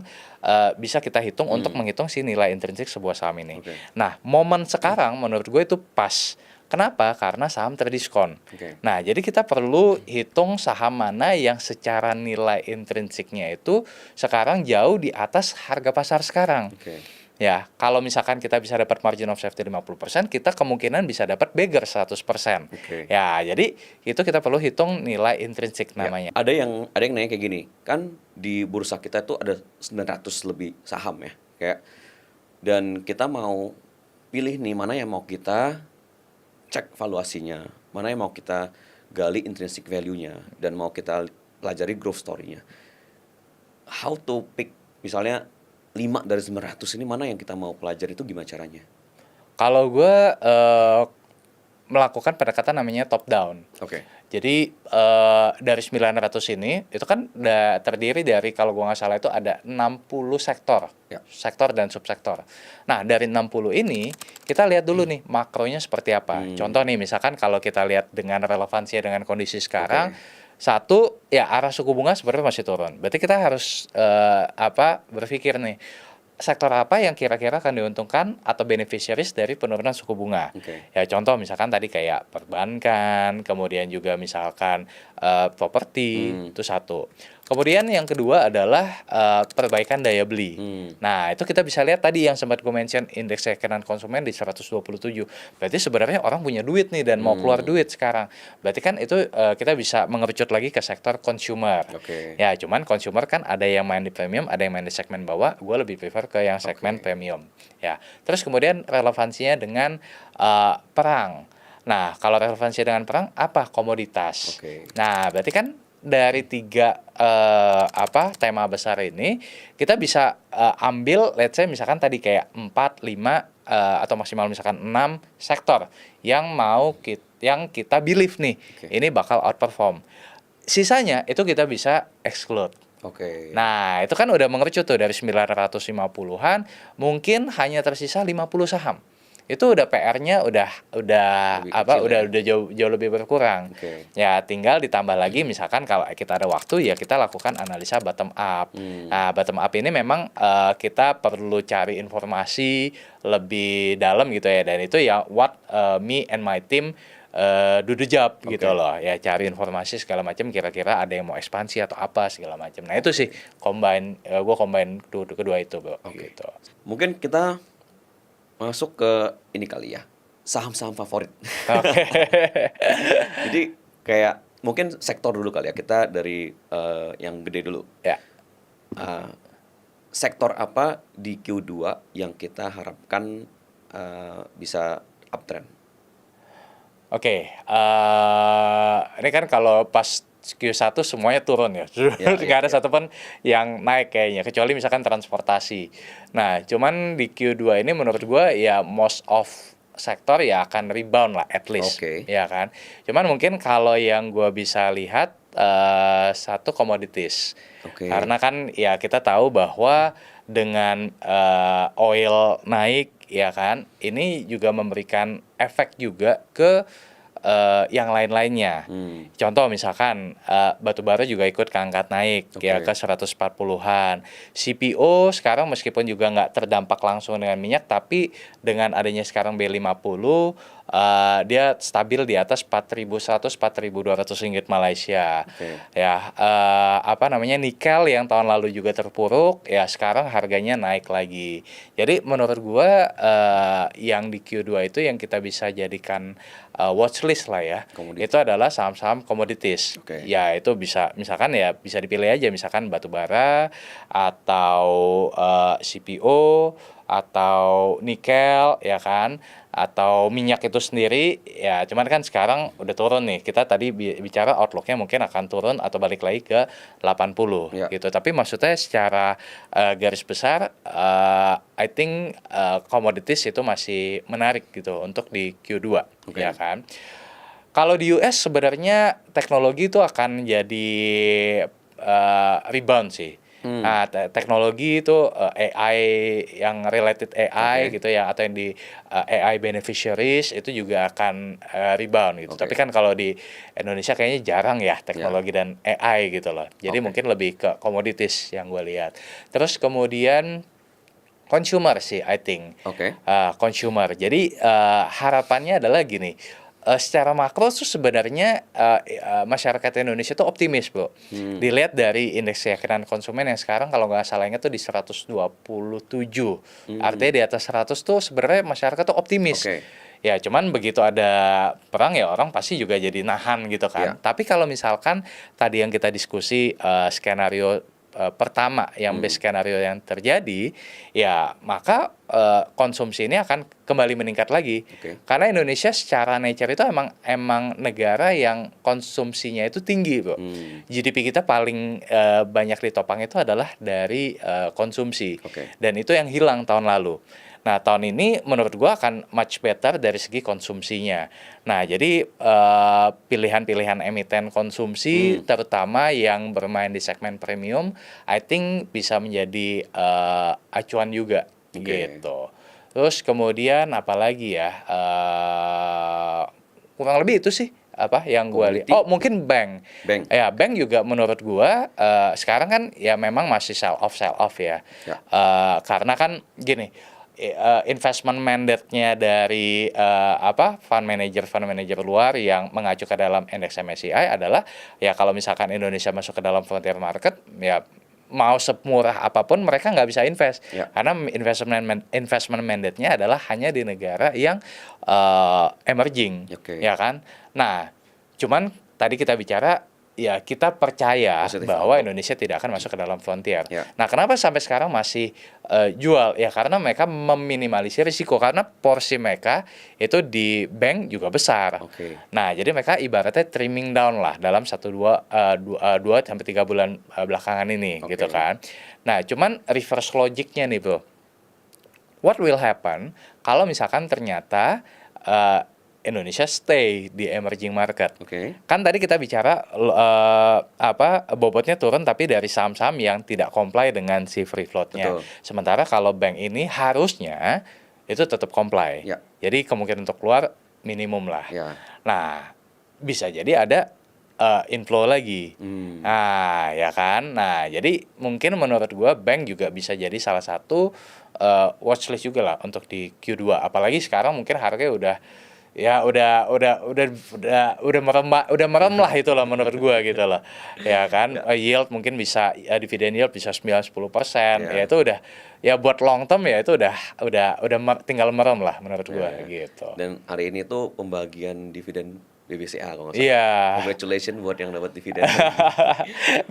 bisa kita hitung untuk menghitung si nilai intrinsik sebuah saham ini. Oke. Nah, momen sekarang menurut gue itu pas. Kenapa? Karena saham terdiskon. Oke. Nah, jadi kita perlu hitung saham mana yang secara nilai intrinsiknya itu sekarang jauh di atas harga pasar sekarang. Oke. Ya, kalau misalkan kita bisa dapat margin of safety 50%, kita kemungkinan bisa dapat bigger 100%. Oke. Ya, jadi itu kita perlu hitung nilai intrinsik namanya. Ada yang nanya kayak gini, kan di bursa kita tuh ada 900 lebih saham ya, kayak, dan kita mau pilih nih mana yang mau kita cek valuasinya, mana yang mau kita gali intrinsic value-nya, dan mau kita pelajari growth story-nya. How to pick, misalnya 5 dari 900 ini mana yang kita mau pelajari itu gimana caranya? Kalau gue melakukan pendekatan namanya top down. Oke. Jadi dari 900 ini itu kan terdiri dari kalau gua nggak salah itu ada 60 sektor. Ya. Sektor dan subsektor. Nah, dari 60 ini kita lihat dulu nih makronya seperti apa. Contoh nih misalkan kalau kita lihat dengan relevansinya dengan kondisi sekarang, satu ya arah suku bunga sebenarnya masih turun. Berarti kita harus berpikir nih sektor apa yang kira-kira akan diuntungkan atau beneficiaries dari penurunan suku bunga. Oke. Ya contoh misalkan tadi kayak perbankan, kemudian juga misalkan properti, itu satu. Kemudian yang kedua adalah perbaikan daya beli. Nah, itu kita bisa lihat tadi yang sempat gue mention indeks keyakinan konsumen di 127. Berarti sebenarnya orang punya duit nih dan mau keluar duit sekarang. Berarti kan itu kita bisa mengerucut lagi ke sektor consumer. Oke. Ya, cuman consumer kan ada yang main di premium, ada yang main di segmen bawah. Gue lebih prefer ke yang segmen premium. Ya. Terus kemudian relevansinya dengan perang. Nah, kalau relevansinya dengan perang apa? Komoditas. Oke. Nah, berarti kan dari tiga tema besar ini kita bisa ambil let's say misalkan tadi kayak 4, 5 atau maksimal misalkan 6 sektor yang yang kita believe nih ini bakal outperform. Sisanya itu kita bisa exclude. Oke. Nah, itu kan udah mengerucut tuh dari 950-an mungkin hanya tersisa 50 saham. Itu udah PR-nya udah jauh lebih berkurang. Oke. Ya tinggal ditambah lagi misalkan kalau kita ada waktu ya kita lakukan analisa bottom up. Nah, bottom up ini memang kita perlu cari informasi lebih dalam gitu ya, dan itu ya what me and my team do the job gitu loh. Ya cari informasi segala macam, kira-kira ada yang mau ekspansi atau apa segala macam. Nah, itu sih gue combine kedua itu, Bro. Gitu. Mungkin kita masuk ke ini kali ya, saham-saham favorit. Oke. Jadi kayak mungkin sektor dulu kali ya, kita dari yang gede dulu. Ya. Sektor apa di Q2 yang kita harapkan bisa uptrend? Oke, ini kan kalau pas Q1 semuanya turun ya. Nggak ada satupun yang naik kayaknya, kecuali misalkan transportasi. Nah, cuman di Q2 ini menurut gue ya most of sektor ya akan rebound lah at least. Oke. Ya kan. Cuman mungkin kalau yang gue bisa lihat satu commodities. Oke. Karena kan ya kita tahu bahwa dengan oil naik ya kan, ini juga memberikan efek juga ke yang lain-lainnya. Contoh misalkan batu bara juga ikut keangkat naik ya Oke. ke 140-an. CPO sekarang meskipun juga nggak terdampak langsung dengan minyak, tapi dengan adanya sekarang B50 dia stabil di atas 4.100 4.200 ringgit Malaysia. Oke. Ya apa namanya, nikel yang tahun lalu juga terpuruk ya sekarang harganya naik lagi. Jadi menurut gua yang di Q2 itu yang kita bisa jadikan watchlist lah ya. Komoditas. Itu adalah saham-saham komoditis. Oke. Ya itu bisa misalkan ya bisa dipilih aja, misalkan batu bara atau CPO atau nikel ya kan, atau minyak itu sendiri ya. Cuman kan sekarang udah turun nih, kita tadi bicara outlooknya mungkin akan turun atau balik lagi ke 80 Ya. gitu. Tapi maksudnya secara garis besar I think commodities itu masih menarik gitu untuk di Q2 Oke. ya kan. Kalau di US sebenarnya teknologi itu akan jadi rebound sih. Nah, teknologi itu AI yang related AI Oke. gitu ya, atau yang di AI beneficiaries itu juga akan rebound gitu. Oke. Tapi kan kalau di Indonesia kayaknya jarang ya teknologi dan AI gitu loh. Jadi Oke. mungkin lebih ke commodities yang gue lihat. Terus kemudian consumer sih I think. Oke. Consumer. Jadi harapannya adalah gini. Secara makro tuh sebenarnya masyarakat Indonesia tuh optimis, Bro. Dilihat dari indeks keyakinan konsumen yang sekarang kalau nggak salah ingat tuh di 127. Artinya di atas 100 tuh sebenarnya masyarakat tuh optimis. Oke. Ya, cuman begitu ada perang ya orang pasti juga jadi nahan gitu kan. Ya. Tapi kalau misalkan tadi yang kita diskusi skenario pertama yang base skenario yang terjadi, ya maka konsumsi ini akan kembali meningkat lagi. Oke. Karena Indonesia secara nature itu emang negara yang konsumsinya itu tinggi, Bro. GDP kita paling banyak ditopang itu adalah dari konsumsi. Oke. Dan itu yang hilang tahun lalu. Nah, tahun ini menurut gua akan much better dari segi konsumsinya. Nah, jadi pilihan-pilihan emiten konsumsi terutama yang bermain di segmen premium, I think bisa menjadi acuan juga Oke. gitu. Terus kemudian apalagi ya, kurang lebih itu sih apa yang gua lihat. Commodity. Oh, mungkin bank. Bank. Ya, bank juga menurut gua sekarang kan ya memang masih sell off ya. Ya. Karena kan gini, investment mandate-nya dari fund manager luar yang mengacu ke dalam indeks MSCI adalah ya kalau misalkan Indonesia masuk ke dalam frontier market ya mau semurah apapun mereka nggak bisa invest. Ya. Karena investment mandate-nya adalah hanya di negara yang emerging. Oke. Ya kan. Nah, cuman tadi kita bicara ya kita percaya Positive bahwa outlook. Indonesia tidak akan masuk ke dalam frontier. Ya. Nah, kenapa sampai sekarang masih jual? Ya karena mereka meminimalisir risiko, karena porsi mereka itu di bank juga besar. Oke. Nah, jadi mereka ibaratnya trimming down lah dalam 2 sampai 3 bulan belakangan ini Oke. gitu kan. Nah, cuman reverse logicnya nih, Bro. What will happen kalau misalkan ternyata Indonesia stay di emerging market? Oke. Kan tadi kita bicara bobotnya turun tapi dari saham-saham yang tidak comply dengan si free float-nya. Betul. Sementara kalau bank ini harusnya itu tetap comply. Ya. Jadi kemungkinan untuk keluar minimum lah. Ya. Nah, bisa jadi ada inflow lagi. Nah, ya kan. Nah, jadi mungkin menurut gua bank juga bisa jadi salah satu watchlist juga lah untuk di Q2. Apalagi sekarang mungkin harganya udah merem lah itu lah menurut gua gitu loh. Ya kan, yield mungkin bisa dividen yield bisa 9-10%. Ya. Ya itu udah ya buat long term ya itu udah tinggal merem lah menurut gua Ya. gitu. Dan hari ini tuh pembagian dividen BBCA kalau nggak salah. Iya. Congratulations buat yang dapat dividen.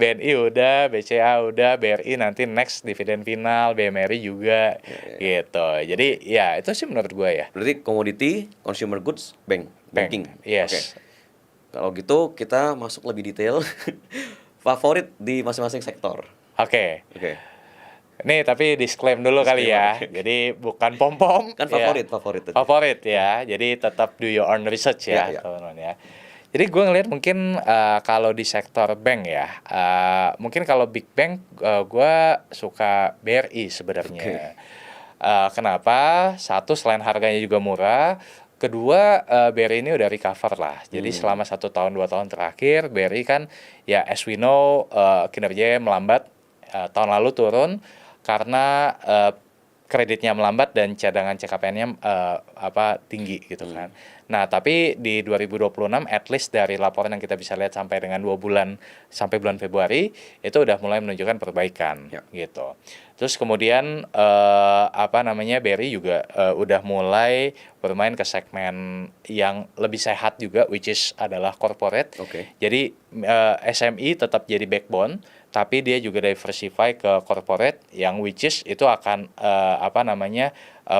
BNI udah, BCA udah, BRI nanti next dividen final, BMRI juga gitu. Jadi ya itu sih menurut gua ya. Berarti commodity, consumer goods, banking. Yes. Oke. Kalau gitu kita masuk lebih detail. Favorit di masing-masing sektor. Oke. Oke. Nih tapi disclaim dulu kali ya. Disclaimer. Jadi bukan pom-pom. Kan ya. favorit tadi. Favorit ya. Jadi tetap do your own research ya, Iya. teman-teman ya. Jadi gue ngeliat mungkin kalau di sektor bank ya, mungkin kalau big bank gue suka BRI sebenarnya. Kenapa? Satu, selain harganya juga murah. Kedua, BRI ini udah recover lah. Jadi selama 1 tahun 2 tahun terakhir, BRI kan ya as we know kinerjanya melambat. Tahun lalu turun karena kreditnya melambat dan cadangan CKPN-nya tinggi gitu kan. Nah, tapi di 2026 at least dari laporan yang kita bisa lihat sampai dengan 2 bulan sampai bulan Februari itu udah mulai menunjukkan perbaikan gitu. Terus kemudian BRI juga udah mulai bermain ke segmen yang lebih sehat juga, which is adalah corporate. Jadi SME tetap jadi backbone, tapi dia juga diversify ke corporate yang which is itu akan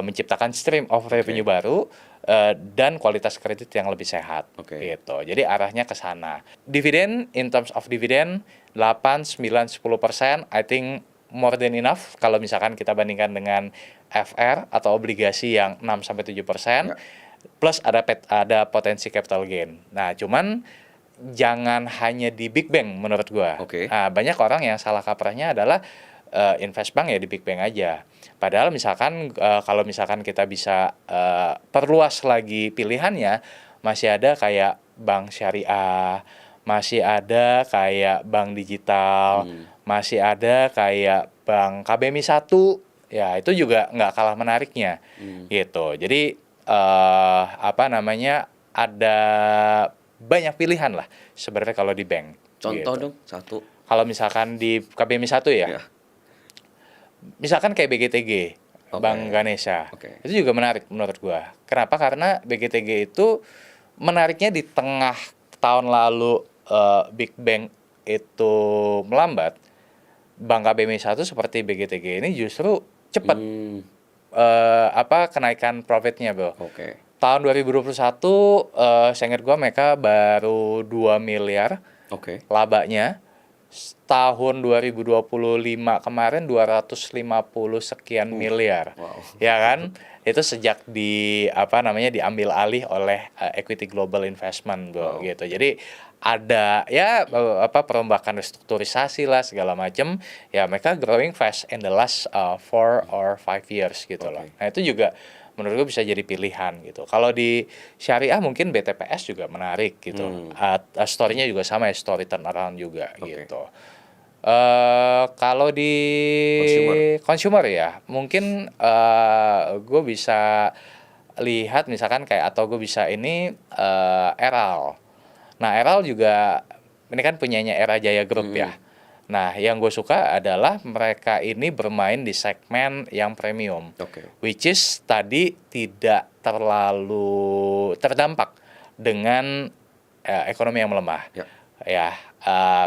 menciptakan stream of revenue baru dan kualitas kredit yang lebih sehat gitu. Jadi arahnya ke sana. Dividen, in terms of dividen 8, 9, 10%, I think more than enough kalau misalkan kita bandingkan dengan FR atau obligasi yang 6 sampai 7%. Plus ada potensi capital gain. Nah, cuman jangan hanya di big bank menurut gua. Nah, banyak orang yang salah kaprahnya adalah invest bank ya di big bank aja. Padahal misalkan kalau misalkan kita bisa perluas lagi pilihannya, masih ada kayak bank syariah, masih ada kayak bank digital, masih ada kayak bank KBMI 1, ya itu juga nggak kalah menariknya gitu. Jadi ada banyak pilihan lah sebenarnya kalau di bank. Contoh gitu. dong satu. Kalau misalkan di KBMI 1 ya. Misalkan kayak BGTG, Bank Ganesha. Itu juga menarik menurut gua. Kenapa? Karena BGTG itu menariknya di tengah tahun lalu Big Bank itu melambat. Bank KBMI 1 seperti BGTG ini justru cepat kenaikan profitnya, Bro. Tahun 2021 saya ingat gua mereka baru 2 miliar labanya. Tahun 2025 kemarin 250 sekian miliar. Ya kan? Itu sejak diambil alih oleh Equity Global Investment, Bro, gitu. Jadi ada ya perombakan restrukturisasi lah segala macam. Ya mereka growing fast in the last 4 or 5 years gitu loh. Nah, itu juga menurut gue bisa jadi pilihan gitu. Kalau di syariah mungkin BTPS juga menarik gitu. Story-nya juga sama ya, story turnaround juga gitu. Kalau di consumer ya, mungkin gue bisa lihat misalkan kayak atau gue bisa Eral. Nah, Eral juga ini kan punyanya Era Jaya Group ya. Nah, yang gue suka adalah mereka ini bermain di segmen yang premium, which is tadi tidak terlalu terdampak dengan ekonomi yang melemah.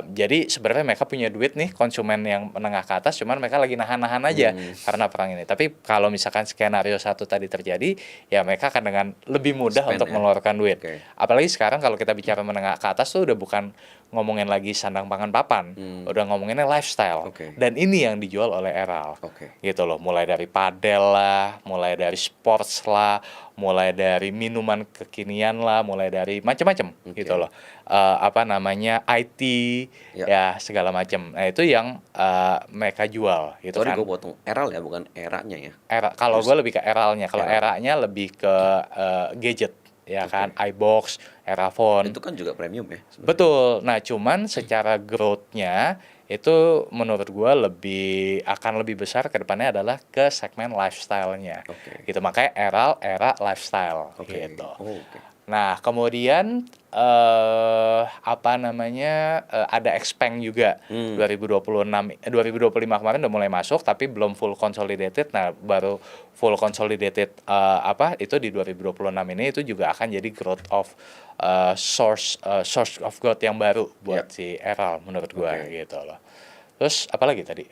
Jadi sebenarnya mereka punya duit nih, konsumen yang menengah ke atas, cuman mereka lagi nahan-nahan aja karena perang ini. Tapi kalau misalkan skenario 1 tadi terjadi, ya mereka akan dengan lebih mudah untuk mengeluarkan duit. Apalagi sekarang kalau kita bicara menengah ke atas tuh udah bukan ngomongin lagi sandang pangan papan, udah ngomonginnya lifestyle. Dan ini yang dijual oleh Eral. Gitu loh, mulai dari padel lah, mulai dari sports lah, mulai dari minuman kekinian lah, mulai dari macam-macam gitu loh. IT ya segala macam. Nah, itu yang mereka jual gitu kan. Gue potong Eral ya, bukan eranya ya. Kalau gue lebih ke Eralnya, kalau eranya lebih ke gadget ya kan, iBox, Eraphone. Itu kan juga premium ya sebenarnya. Betul. Nah, cuman secara growth-nya itu menurut gue akan lebih besar ke depannya adalah ke segmen lifestyle-nya. Gitu, makanya era lifestyle gitu. Nah, kemudian ada Xpeng juga 2025 kemarin udah mulai masuk tapi belum full consolidated. Nah, baru full consolidated itu di 2026 ini itu juga akan jadi growth of source of growth yang baru buat si Eral menurut gua gitu loh. Terus apa lagi tadi?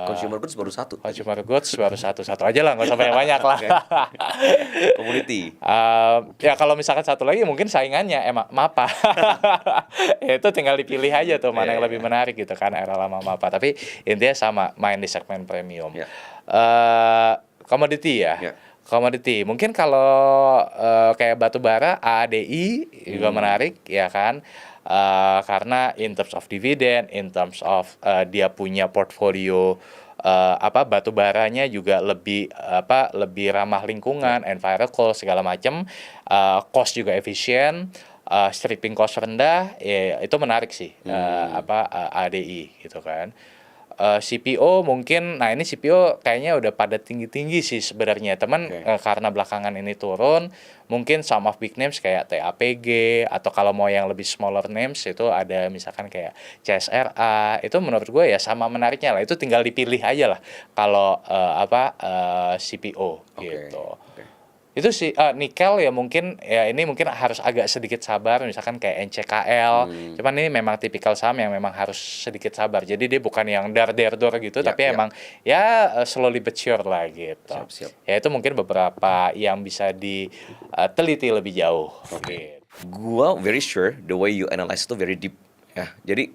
Consumer goods baru satu. Consumer goods baru satu aja lah, nggak usah banyak lah. Community. Ya kalau misalkan satu lagi mungkin saingannya MAPA. Ya, itu tinggal dipilih aja tuh mana yang lebih menarik gitu kan, era lama MAPA. Tapi intinya sama, main di segmen premium. Yeah. Komoditi ya. Yeah. Komoditi. Mungkin kalau kayak batu bara, ADI juga menarik ya kan. Karena in terms of dividend, in terms of dia punya portfolio batu baranya juga lebih ramah lingkungan, environmental segala macam, cost juga efisien, stripping cost rendah, ya, itu menarik sih ADI gitu kan. CPO mungkin, nah ini CPO kayaknya udah pada tinggi-tinggi sih sebenarnya teman. Karena belakangan ini turun, mungkin some of big names kayak TAPG, atau kalau mau yang lebih smaller names itu ada misalkan kayak CSRA, itu menurut gue ya sama menariknya lah, itu tinggal dipilih aja lah kalau CPO gitu. Itu sih nikel ya mungkin ya, ini mungkin harus agak sedikit sabar, misalkan kayak NCKL. Cuman ini memang tipikal saham yang memang harus sedikit sabar. Jadi dia bukan yang dor gitu, tapi emang ya slowly but sure lah gitu. Siap. Ya itu mungkin beberapa yang bisa diteliti lebih jauh. Gitu. Gua very sure the way you analyze itu very deep ya. Jadi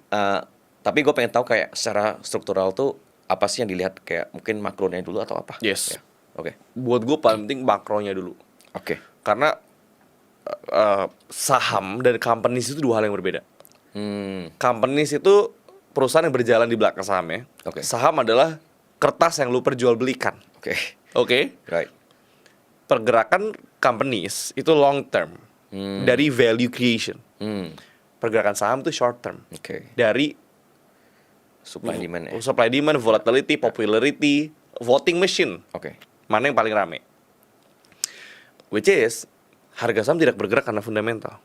tapi gue pengen tahu kayak secara struktural tuh apa sih yang dilihat, kayak mungkin makronya dulu atau apa? Yes. Ya. Oke. Buat gue paling penting makronya dulu. Oke. Karena saham dan companies itu dua hal yang berbeda. Companies itu perusahaan yang berjalan di belakang sahamnya. Oke. Saham adalah kertas yang lu perjualbelikan. Oke. Oke? Right. Pergerakan companies itu long term. Dari value creation. Pergerakan saham itu short term. Oke. Dari Supply demand ya. supply demand, volatility, popularity, voting machine. Oke. Mana yang paling rame? Which is harga saham tidak bergerak karena fundamental.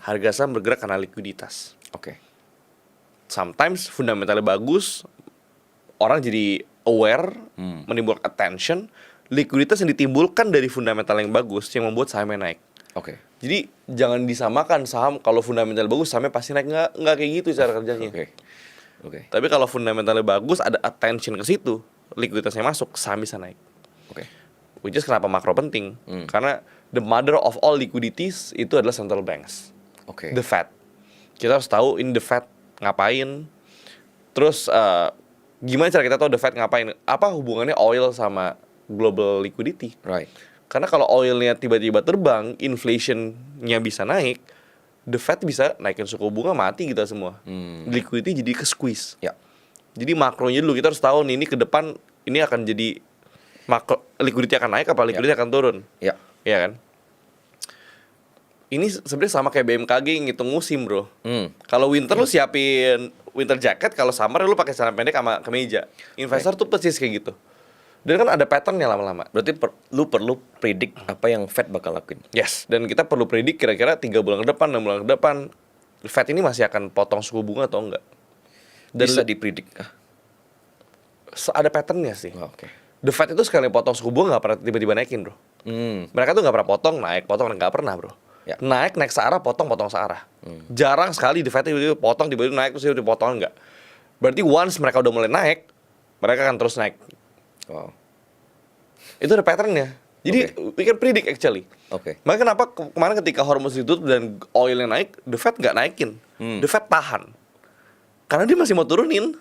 Harga saham bergerak karena likuiditas. Oke. Sometimes fundamentalnya bagus, orang jadi aware, menimbulkan attention, likuiditas yang ditimbulkan dari fundamental yang bagus yang membuat sahamnya naik. Oke. Jadi jangan disamakan saham kalau fundamental bagus sahamnya pasti naik, nggak kayak gitu cara kerjanya. Oke. Tapi kalau fundamentalnya bagus, ada attention ke situ, likuiditasnya masuk, saham bisa naik. Oke. Which is kenapa makro penting? Karena the mother of all liquidities itu adalah central banks. Oke. The Fed. Kita harus tahu ini the Fed ngapain. Terus gimana cara kita tahu the Fed ngapain? Apa hubungannya oil sama global liquidity? Right. Karena kalau oilnya tiba-tiba terbang, inflationnya bisa naik, the Fed bisa naikin suku bunga, mati kita semua. Liquidity jadi ke squeeze. Ya. Jadi makronya dulu kita harus tahu nih, ini ke depan ini akan jadi makro, liquidity akan naik apa liquidity akan turun. Ya. Iya kan? Ini sebenarnya sama kayak BMKG ngitung musim, bro. Kalau winter lu siapin winter jacket, kalau summer lu pakai celana pendek sama kemeja. Investor tuh persis kayak gitu. Dan kan ada patternnya lama-lama. Berarti lu perlu predict apa yang Fed bakal lakuin. Yes, dan kita perlu predik kira-kira 3 bulan ke depan, 6 bulan ke depan, Fed ini masih akan potong suku bunga atau enggak. Dan Bisa dipredict. ada patternnya sih. Oh, oke. The Fed itu sekali potong suku bunga nggak pernah tiba-tiba naikin, bro. Mereka tuh nggak pernah potong, naik, nggak pernah, bro. Ya. Naik searah, potong searah. Jarang sekali The Fed tiba-tiba potong, tiba-tiba naik, terus tiba-tiba potong, enggak. Berarti once mereka udah mulai naik, mereka akan terus naik. Wow. Itu ada patternnya. Jadi we can predict actually. Oke. Makanya kenapa kemarin ketika Hormuz ditutup dan oilnya naik, The Fed nggak naikin. The Fed tahan. Karena dia masih mau turunin.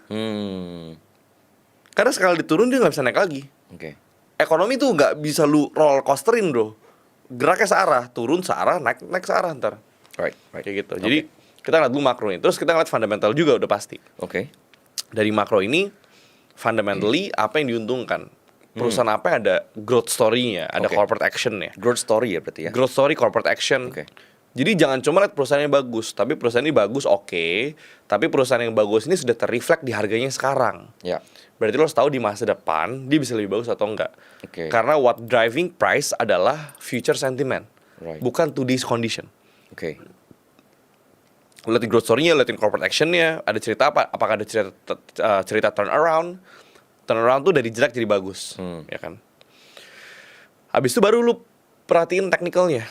Karena sekali diturun dia nggak bisa naik lagi. Oke. Ekonomi tuh nggak bisa lu roller coasterin, bro. Geraknya searah, turun searah, naik searah ntar. Right. Kayak gitu. Jadi kita ngeliat dulu makro ini. Terus kita ngeliat fundamental juga udah pasti. Oke. Dari makro ini, fundamentally apa yang diuntungkan? Perusahaan apa yang ada growth story-nya, ada Oke. corporate action-nya. Growth story ya berarti ya. Growth story, corporate action. Oke. Jadi jangan cuma lihat perusahaan yang bagus, tapi perusahaan ini bagus oke, tapi perusahaan yang bagus ini sudah terreflect di harganya sekarang. Ya. Berarti lo harus tahu di masa depan dia bisa lebih bagus atau enggak. Oke. Karena what driving price adalah future sentiment, Right. bukan today's condition. Oke. Lihatin growth story-nya, lihatin corporate action-nya, ada cerita apa? Apakah ada cerita turnaround? Turnaround tuh dari jelek jadi bagus, ya kan? Habis itu baru lu perhatiin technical-nya.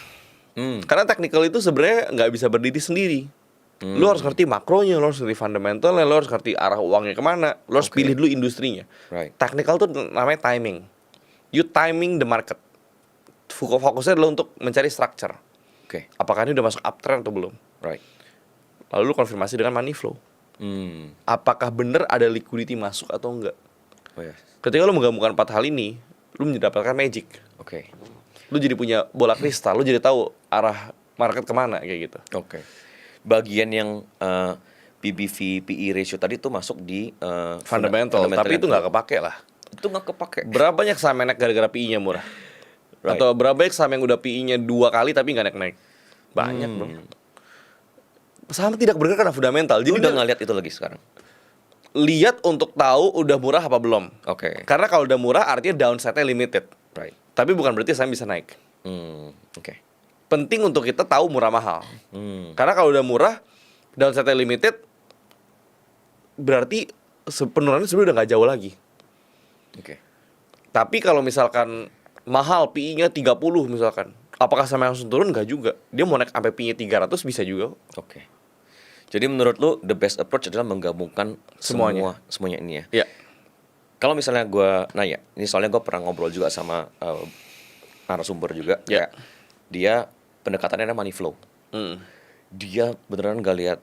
Karena technical itu sebenarnya nggak bisa berdiri sendiri. Lu harus ngerti makronya, lu harus ngerti fundamentalnya, lu harus ngerti arah uangnya kemana, lu harus Oke. pilih dulu industrinya. Right. Technical tuh namanya timing. You timing the market. Fokusnya adalah untuk mencari structure. Oke. Apakah ini udah masuk uptrend atau belum? Right. Lalu lu konfirmasi dengan money flow. Apakah bener ada liquidity masuk atau enggak? Oh ya. Ketika lu menggabungkan 4 hal ini, lu mendapatkan magic. Oke. Lu jadi punya bola kristal, lu jadi tahu arah market kemana kayak gitu. Oke. Bagian yang PBV PE ratio tadi tuh masuk di Fundamental, tapi itu nggak kepake lah. Itu nggak kepake. Berapa banyak saham yang naik gara-gara PI-nya murah? Right. Atau berapa banyak saham yang udah PI-nya 2 kali tapi nggak naik-naik? Banyak bro. Saham tidak bergerak karena fundamental. Lu Jadi udah nggak lihat itu lagi sekarang. lihat untuk tahu udah murah apa belum. Oke. Karena kalau udah murah artinya downside-nya limited. Right. Tapi bukan berarti saham bisa naik. Oke. Penting untuk kita tahu murah mahal. Hmm. Karena kalau udah murah, downside limited, berarti penurunannya sebenarnya udah nggak jauh lagi. Oke. Tapi kalau misalkan mahal PI-nya 30 misalkan, apakah sama langsung turun? Nggak juga. Dia mau naik sampai PI-nya 300 bisa juga. Oke. Jadi menurut lu the best approach adalah menggabungkan Semuanya. semuanya ini ya. Ya. Kalau misalnya gue nanya, ini soalnya gue pernah ngobrol juga sama narasumber juga, Ya. kayak dia pendekatannya ada money flow. Hmm. Dia beneran gak lihat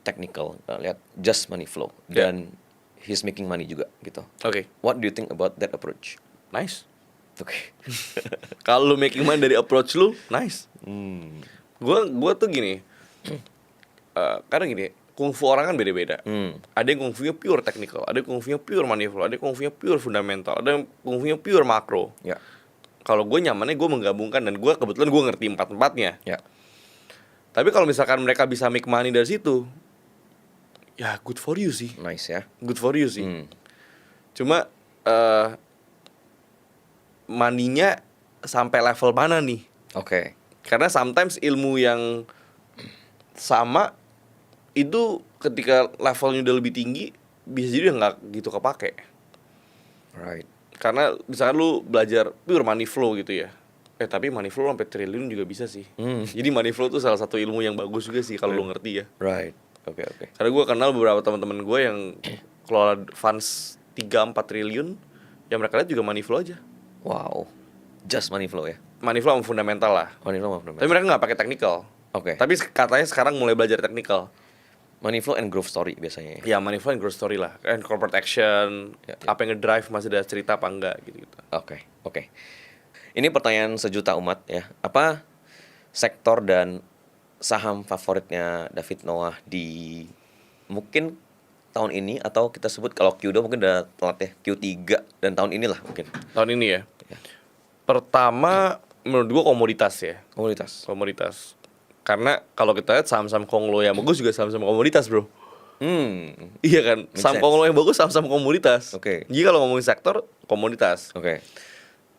technical, gak lihat just money flow, Ya. dan he's making money juga gitu. Oke. What do you think about that approach? Nice. Oke. Kalau lu making money dari approach lu, nice. Hmm. Gua tuh gini. Karena gini, kungfu orang kan beda-beda. Ada yang kungfunya pure technical, ada yang kungfunya pure money flow, ada yang kungfunya pure fundamental, ada yang kungfunya pure makro. Ya. Kalau gue nyamannya gue menggabungkan, dan gue kebetulan gue ngerti empat-empatnya. Ya. Tapi kalau misalkan mereka bisa make money dari situ, ya good for you sih, Nice ya. good for you sih. Hmm. Cuma money-nya sampai level mana nih? Oke. Karena sometimes ilmu yang sama itu ketika levelnya udah lebih tinggi bisa jadi udah nggak gitu kepake. Right. Karena misalkan lu belajar pure money flow gitu ya, tapi money flow sampai triliun juga bisa sih. Jadi money flow tuh salah satu ilmu yang bagus juga sih kalau lu ngerti ya. Right. Oke. Karena gue kenal beberapa teman-teman gue yang kelola funds 3-4 triliun, yang mereka lihat juga money flow aja. Wow. Just money flow ya. Money flow sama fundamental lah. Money flow Tapi mereka nggak pakai technical. Oke. Tapi katanya sekarang mulai belajar technical. Money flow and growth story biasanya. Ya money flow and growth story lah, and corporate action, Ya. apa yang ngedrive, masih ada cerita apa enggak gitu-gitu. Oke. Ini pertanyaan sejuta umat ya. Apa sektor dan saham favoritnya David Noah di mungkin tahun ini, atau kita sebut kalau Q2 mungkin udah telat ya, Q3 dan tahun inilah mungkin. Tahun ini ya. Ya. Pertama menurut gua komoditas ya, Komoditas. karena kalau kita lihat saham-saham konglo yang bagus juga saham-saham komoditas bro. Iya kan, Make saham sense. konglo yang bagus saham-saham komoditas. Oke. Jadi kalau ngomongin sektor komoditas, Oke.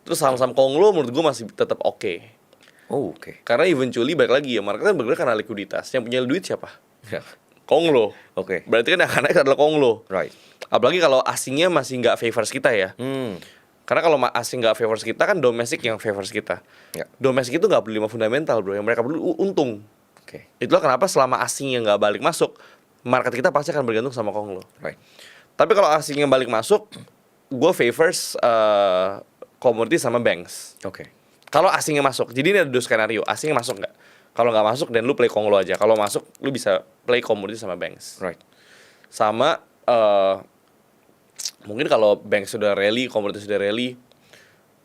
terus saham-saham konglo menurut gua masih tetap oke. Oh, oke. Karena eventually balik lagi ya, market kan bergerak karena likuiditas. Yang punya duit siapa? Ya. Konglo. Oke. Berarti kan yang akan naik adalah konglo. Right. Apalagi kalau asingnya masih nggak favors kita ya. Karena kalau asing nggak favors kita kan domestik yang favors kita. Ya. Domestik itu nggak perlu lima fundamental bro, yang mereka perlu untung. Oke. Itulah kenapa selama asing yang nggak balik masuk, market kita pasti akan bergantung sama konglo. Right. Tapi kalau asing yang balik masuk, gue favors commodity sama banks. Oke. Kalau asingnya masuk, jadi ini ada dua skenario. Asingnya masuk nggak? Kalau nggak masuk, dan lu play konglo aja. Kalau masuk, lu bisa play commodity sama banks. Right. Sama mungkin kalau bank sudah rally, komoditas sudah rally,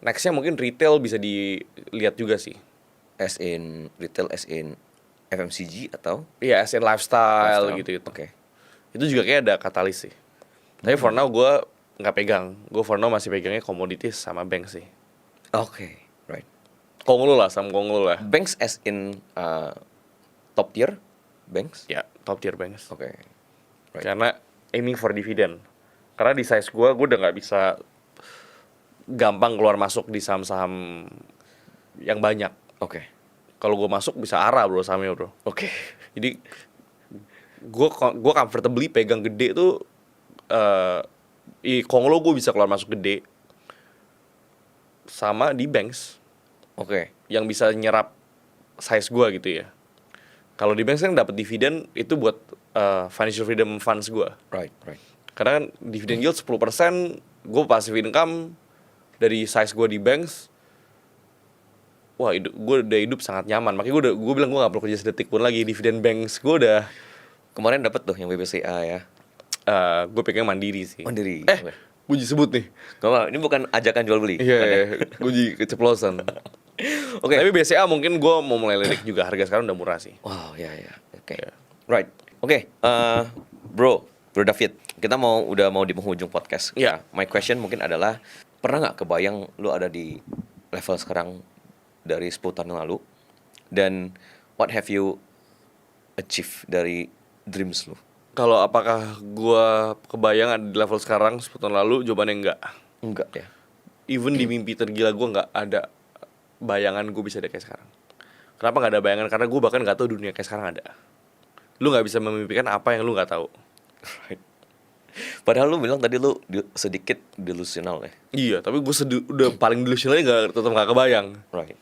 nextnya mungkin retail bisa dilihat juga sih. As in retail, as in FMCG atau Iya, as in lifestyle gitu. Oke. Itu juga kayak ada katalis sih. Tapi for now gue nggak pegang. Gue for now masih pegangnya commodities sama bank sih. Oke. Right. Konglo lah, sama konglo lah. Banks as in top tier banks. Ya, top tier banks. Oke. Right. Karena aiming for dividend. Karena di size gue udah nggak bisa gampang keluar masuk di saham-saham yang banyak. Oke. Kalau gue masuk bisa arah bro sahamnya bro. Oke. Jadi gue comfortably pegang gede tuh konglo gue bisa keluar masuk gede sama di banks Oke. yang bisa nyerap size gue gitu ya. Kalau di Banks kan dapat dividen itu buat financial freedom funds gue. Right. Karena kan dividen yield 10%, gue passive income dari size gue di Banks. Wah, gue udah hidup sangat nyaman. Makanya gue bilang gue gak perlu kerja sedetik pun lagi. Dividen Banks gue udah Kemarin dapat tuh yang BBCA ya. gue pegang Mandiri sih. Mandiri. Gue sebut nih. Gak apa, ini bukan ajakan jual beli. Iya, gue jadi keceplosan. Oke. Tapi BCA mungkin gue mau mulai lirik juga. Harga sekarang udah murah sih. Wow, ya. Oke. Ya. Right. Oke, Bro David, kita udah mau di penghujung podcast. Ya. My question mungkin adalah, pernah nggak kebayang lu ada di level sekarang dari 10 tahun yang lalu? Dan what have you achieve dari dreams lu? Kalau apakah gue kebayang ada di level sekarang 10 tahun lalu? Jawabannya enggak. Enggak ya. Even di mimpi tergila gue nggak ada bayangan gue bisa ada kayak sekarang. Kenapa nggak ada bayangan? Karena gue bahkan nggak tahu dunia kayak sekarang ada. Lu nggak bisa memimpikan apa yang lu nggak tahu. Right. Padahal lu bilang tadi lu sedikit delusional ya. Iya, tapi gue udah paling delusionalnya tetap nggak kebayang. Right.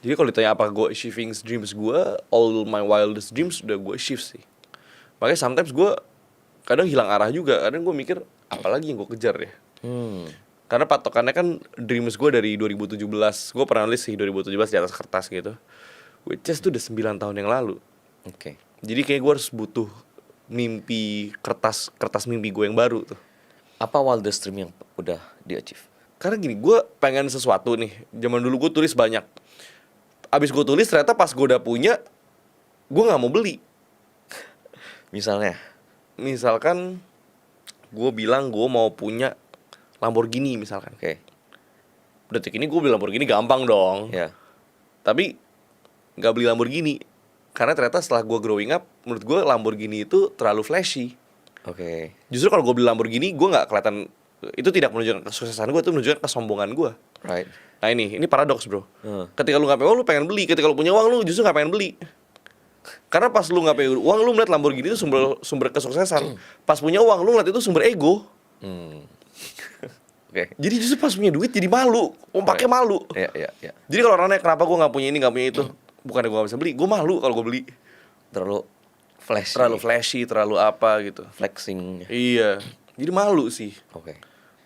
Jadi kalau ditanya apa gue achieving dreams gue, all my wildest dreams udah gue achieve sih. Makanya sometimes gue kadang hilang arah juga. Kadang gue mikir apalagi yang gue kejar ya. Karena patokannya kan dreams gue dari 2017. Gue pernah nulis sih 2017 di atas kertas gitu. Which is tuh udah 9 tahun yang lalu. Oke. Jadi kayak gue harus butuh mimpi kertas mimpi gue yang baru tuh. Apa wildest dream yang udah di-achieve? Karena gini, gue pengen sesuatu nih. Zaman dulu gue tulis banyak. Abis gue tulis ternyata pas gue udah punya, gue nggak mau beli. Misalkan gue bilang gue mau punya Lamborghini misalkan. Oke. Detik ini gue beli Lamborghini gampang dong. Ya. Tapi nggak beli Lamborghini. Karena ternyata setelah gue growing up, menurut gue Lamborghini itu terlalu flashy. Oke. Justru kalau gue beli Lamborghini, gue nggak kelihatan, itu tidak menunjukkan kesuksesan gue, itu menunjukkan kesombongan gue. Right. Nah ini paradoks bro. Ketika lu nggak punya uang, lu pengen beli. Ketika lu punya uang, lu justru nggak pengen beli. Karena pas lu nggak punya uang, lu melihat Lamborghini itu sumber kesuksesan. Pas punya uang, lu ngeliat itu sumber ego. Oke. Jadi justru pas punya duit jadi malu. Pakai malu. Ya. Jadi kalau orang nanya kenapa gue nggak punya ini, nggak punya itu, bukannya gue nggak bisa beli, gue malu kalau gue beli. Terlalu flash. Terlalu flashy, terlalu apa gitu. Flexing. Iya. Jadi malu sih. Oke.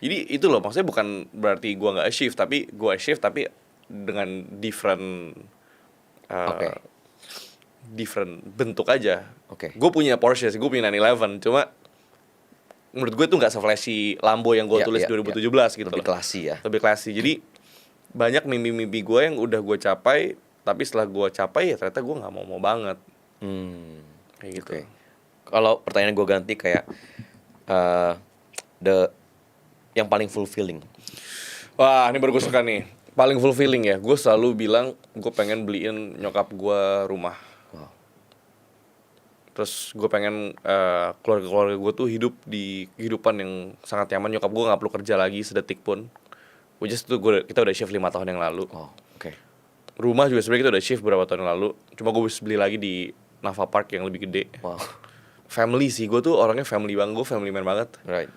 Jadi itu loh, maksudnya bukan berarti gue nggak achieve, tapi gue achieve tapi dengan different different bentuk aja. Oke. Gue punya Porsche sih, gue punya 911, cuma menurut gue itu nggak se-flashy Lambo yang gue tulis 2017 gitu. Lebih loh. klasi ya. Lebih klasi. Jadi banyak mimpi-mimpi gue yang udah gue capai, tapi setelah gue capai ya ternyata gue nggak mau banget. Kayak gitu. Oke. Kalau pertanyaan gue ganti kayak yang paling fulfilling. Wah, ini baru gue suka nih. Paling fulfilling ya, gue selalu bilang gue pengen beliin nyokap gue rumah. Wow. Terus gue pengen keluarga gue tuh hidup di kehidupan yang sangat nyaman. Nyokap gue gak perlu kerja lagi sedetik pun. Which is kita udah shift 5 tahun yang lalu. Oh, oke. Rumah juga sebenarnya kita udah shift beberapa tahun yang lalu. Cuma gue bisa beli lagi di Nava Park yang lebih gede. Wow. Family sih, gue tuh orangnya family banget. Gue family man banget. Right.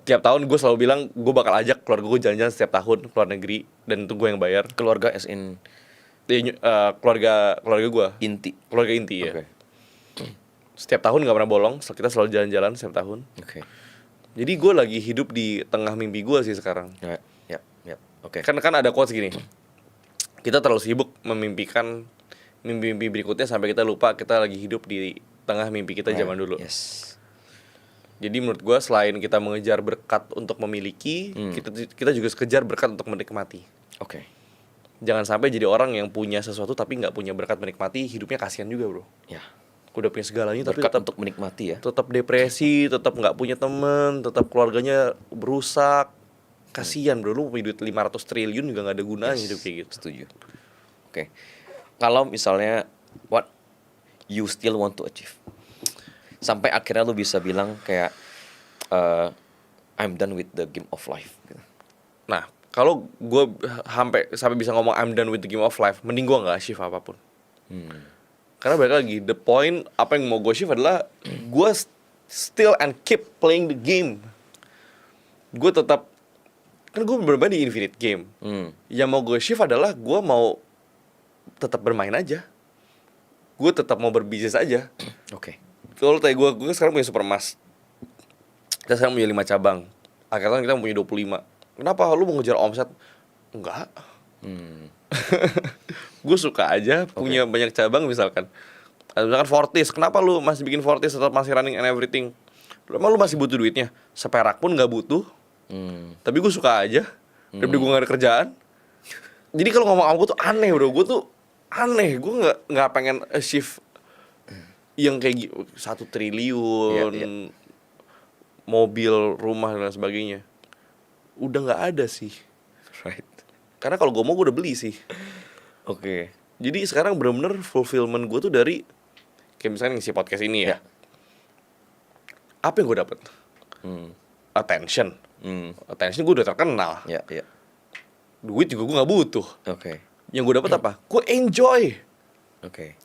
Tiap tahun gue selalu bilang gue bakal ajak keluarga gue jalan-jalan setiap tahun keluar negeri, dan itu gue yang bayar. Keluarga as in Keluarga gue, inti. keluarga inti ya. Oke. Setiap tahun nggak pernah bolong, kita selalu jalan-jalan setiap tahun. Oke. Jadi gue lagi hidup di tengah mimpi gue sih sekarang. Ya. Oke. Kan ada quotes gini, kita terlalu sibuk memimpikan mimpi-mimpi berikutnya sampai kita lupa kita lagi hidup di tengah mimpi kita zaman dulu. Yes. Jadi menurut gue selain kita mengejar berkat untuk memiliki, kita juga kejar berkat untuk menikmati. Oke. Jangan sampai jadi orang yang punya sesuatu tapi nggak punya berkat menikmati, hidupnya kasihan juga bro. Ya. Udah punya segalanya tapi Berkat tetap untuk menikmati ya. tetap depresi, tetap nggak punya temen, tetap keluarganya berusak. Kasihan bro, lu punya duit 500 triliun juga nggak ada gunanya hidup kayak gitu. Setuju. Oke. Kalau misalnya what you still want to achieve, sampai akhirnya lu bisa bilang kayak I'm done with the game of life gitu. Nah, kalau gue sampai bisa ngomong I'm done with the game of life, mending gue nggak achieve apapun. Karena balik lagi, the point apa yang mau gue achieve adalah gue still and keep playing the game. Gue tetap, kan gue bermain di infinite game. Yang mau gue achieve adalah gue mau tetap bermain aja. gue tetap mau berbisnis aja. Oke. Kalau tanya gue sekarang punya Supermas. Kita sekarang punya 5 cabang. Akhir tahun kita punya 25. Kenapa lu mau ngejar omset? Enggak. Gue suka aja punya banyak cabang misalkan. Misalkan Fortis, kenapa lu masih bikin Fortis tetap masih running and everything? Emang lu masih butuh duitnya? Seperak pun nggak butuh. Tapi gue suka aja. Daripada gue gak ada kerjaan. Jadi kalau ngomong sama gue tuh aneh bro. Gue tuh aneh. Gue nggak pengen achieve yang kayak 1 triliun. Iya. Mobil, rumah dan lain sebagainya. Udah nggak ada sih. Right. Karena kalau gue mau gue udah beli sih. Oke. Jadi sekarang bener-bener fulfillment gue tuh dari kayak misalnya ngisi podcast ini ya. Apa yang gue dapet? Attention. Attention gue udah terkenal. Ya. Duit juga gue nggak butuh. Oke. Yang gue dapet apa? Gue enjoy. Oke.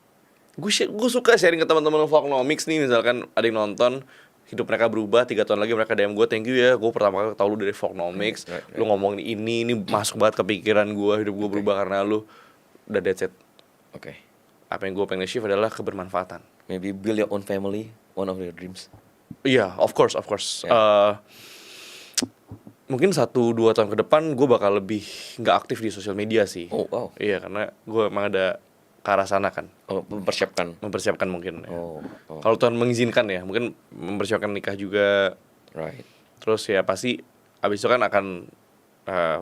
Gue suka sharing ke teman-teman Vlognomics nih, misalkan ada yang nonton hidup mereka berubah 3 tahun lagi mereka DM gue, thank you ya, gue pertama kali tau lu dari Vlognomics. Right. Lu ngomongin ini masuk banget ke pikiran gue, hidup gue berubah karena lu. Udah that's it. Oke. Apa yang gue pengen achieve adalah kebermanfaatan. Maybe build your own family, one of your dreams. Iya, of course. Yeah. Mungkin 1-2 tahun ke depan gue bakal lebih nggak aktif di sosial media sih. Oh, wow. Iya, karena gue emang ada ke arah sana kan, Oh, mempersiapkan. mungkin. Oh. Kalau Tuhan mengizinkan ya, mungkin mempersiapkan nikah juga. Right. Terus ya pasti abis itu kan akan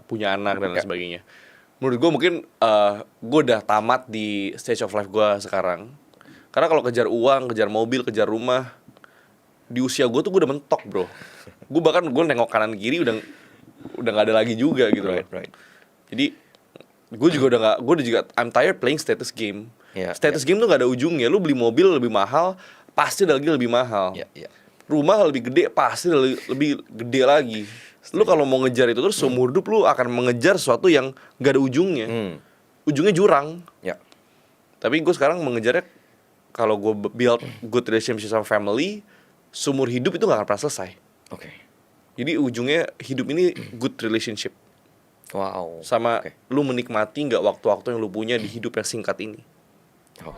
punya anak dan lain Ya. sebagainya. Menurut gue mungkin gue udah tamat di stage of life gue sekarang. Karena kalau kejar uang, kejar mobil, kejar rumah, di usia gue tuh gue udah mentok bro. Gue bahkan gue nengok kanan kiri udah nggak ada lagi juga gitu. Right. Jadi gue juga I'm tired playing status game. Yeah, Status game tuh nggak ada ujungnya. Lu beli mobil lebih mahal, pasti ada lagi lebih mahal. Ya. Rumah lebih gede, pasti ada lebih gede lagi. Lu kalau mau ngejar itu terus seumur hidup lu akan mengejar sesuatu yang nggak ada ujungnya. Ujungnya jurang. Ya. Tapi gue sekarang mengejarnya kalau gue build good relationship sama family, seumur hidup itu nggak akan pernah selesai. Oke. Jadi ujungnya hidup ini good relationship. Wow. Sama Oke. lu menikmati nggak waktu-waktu yang lu punya di hidup yang singkat ini. Oh.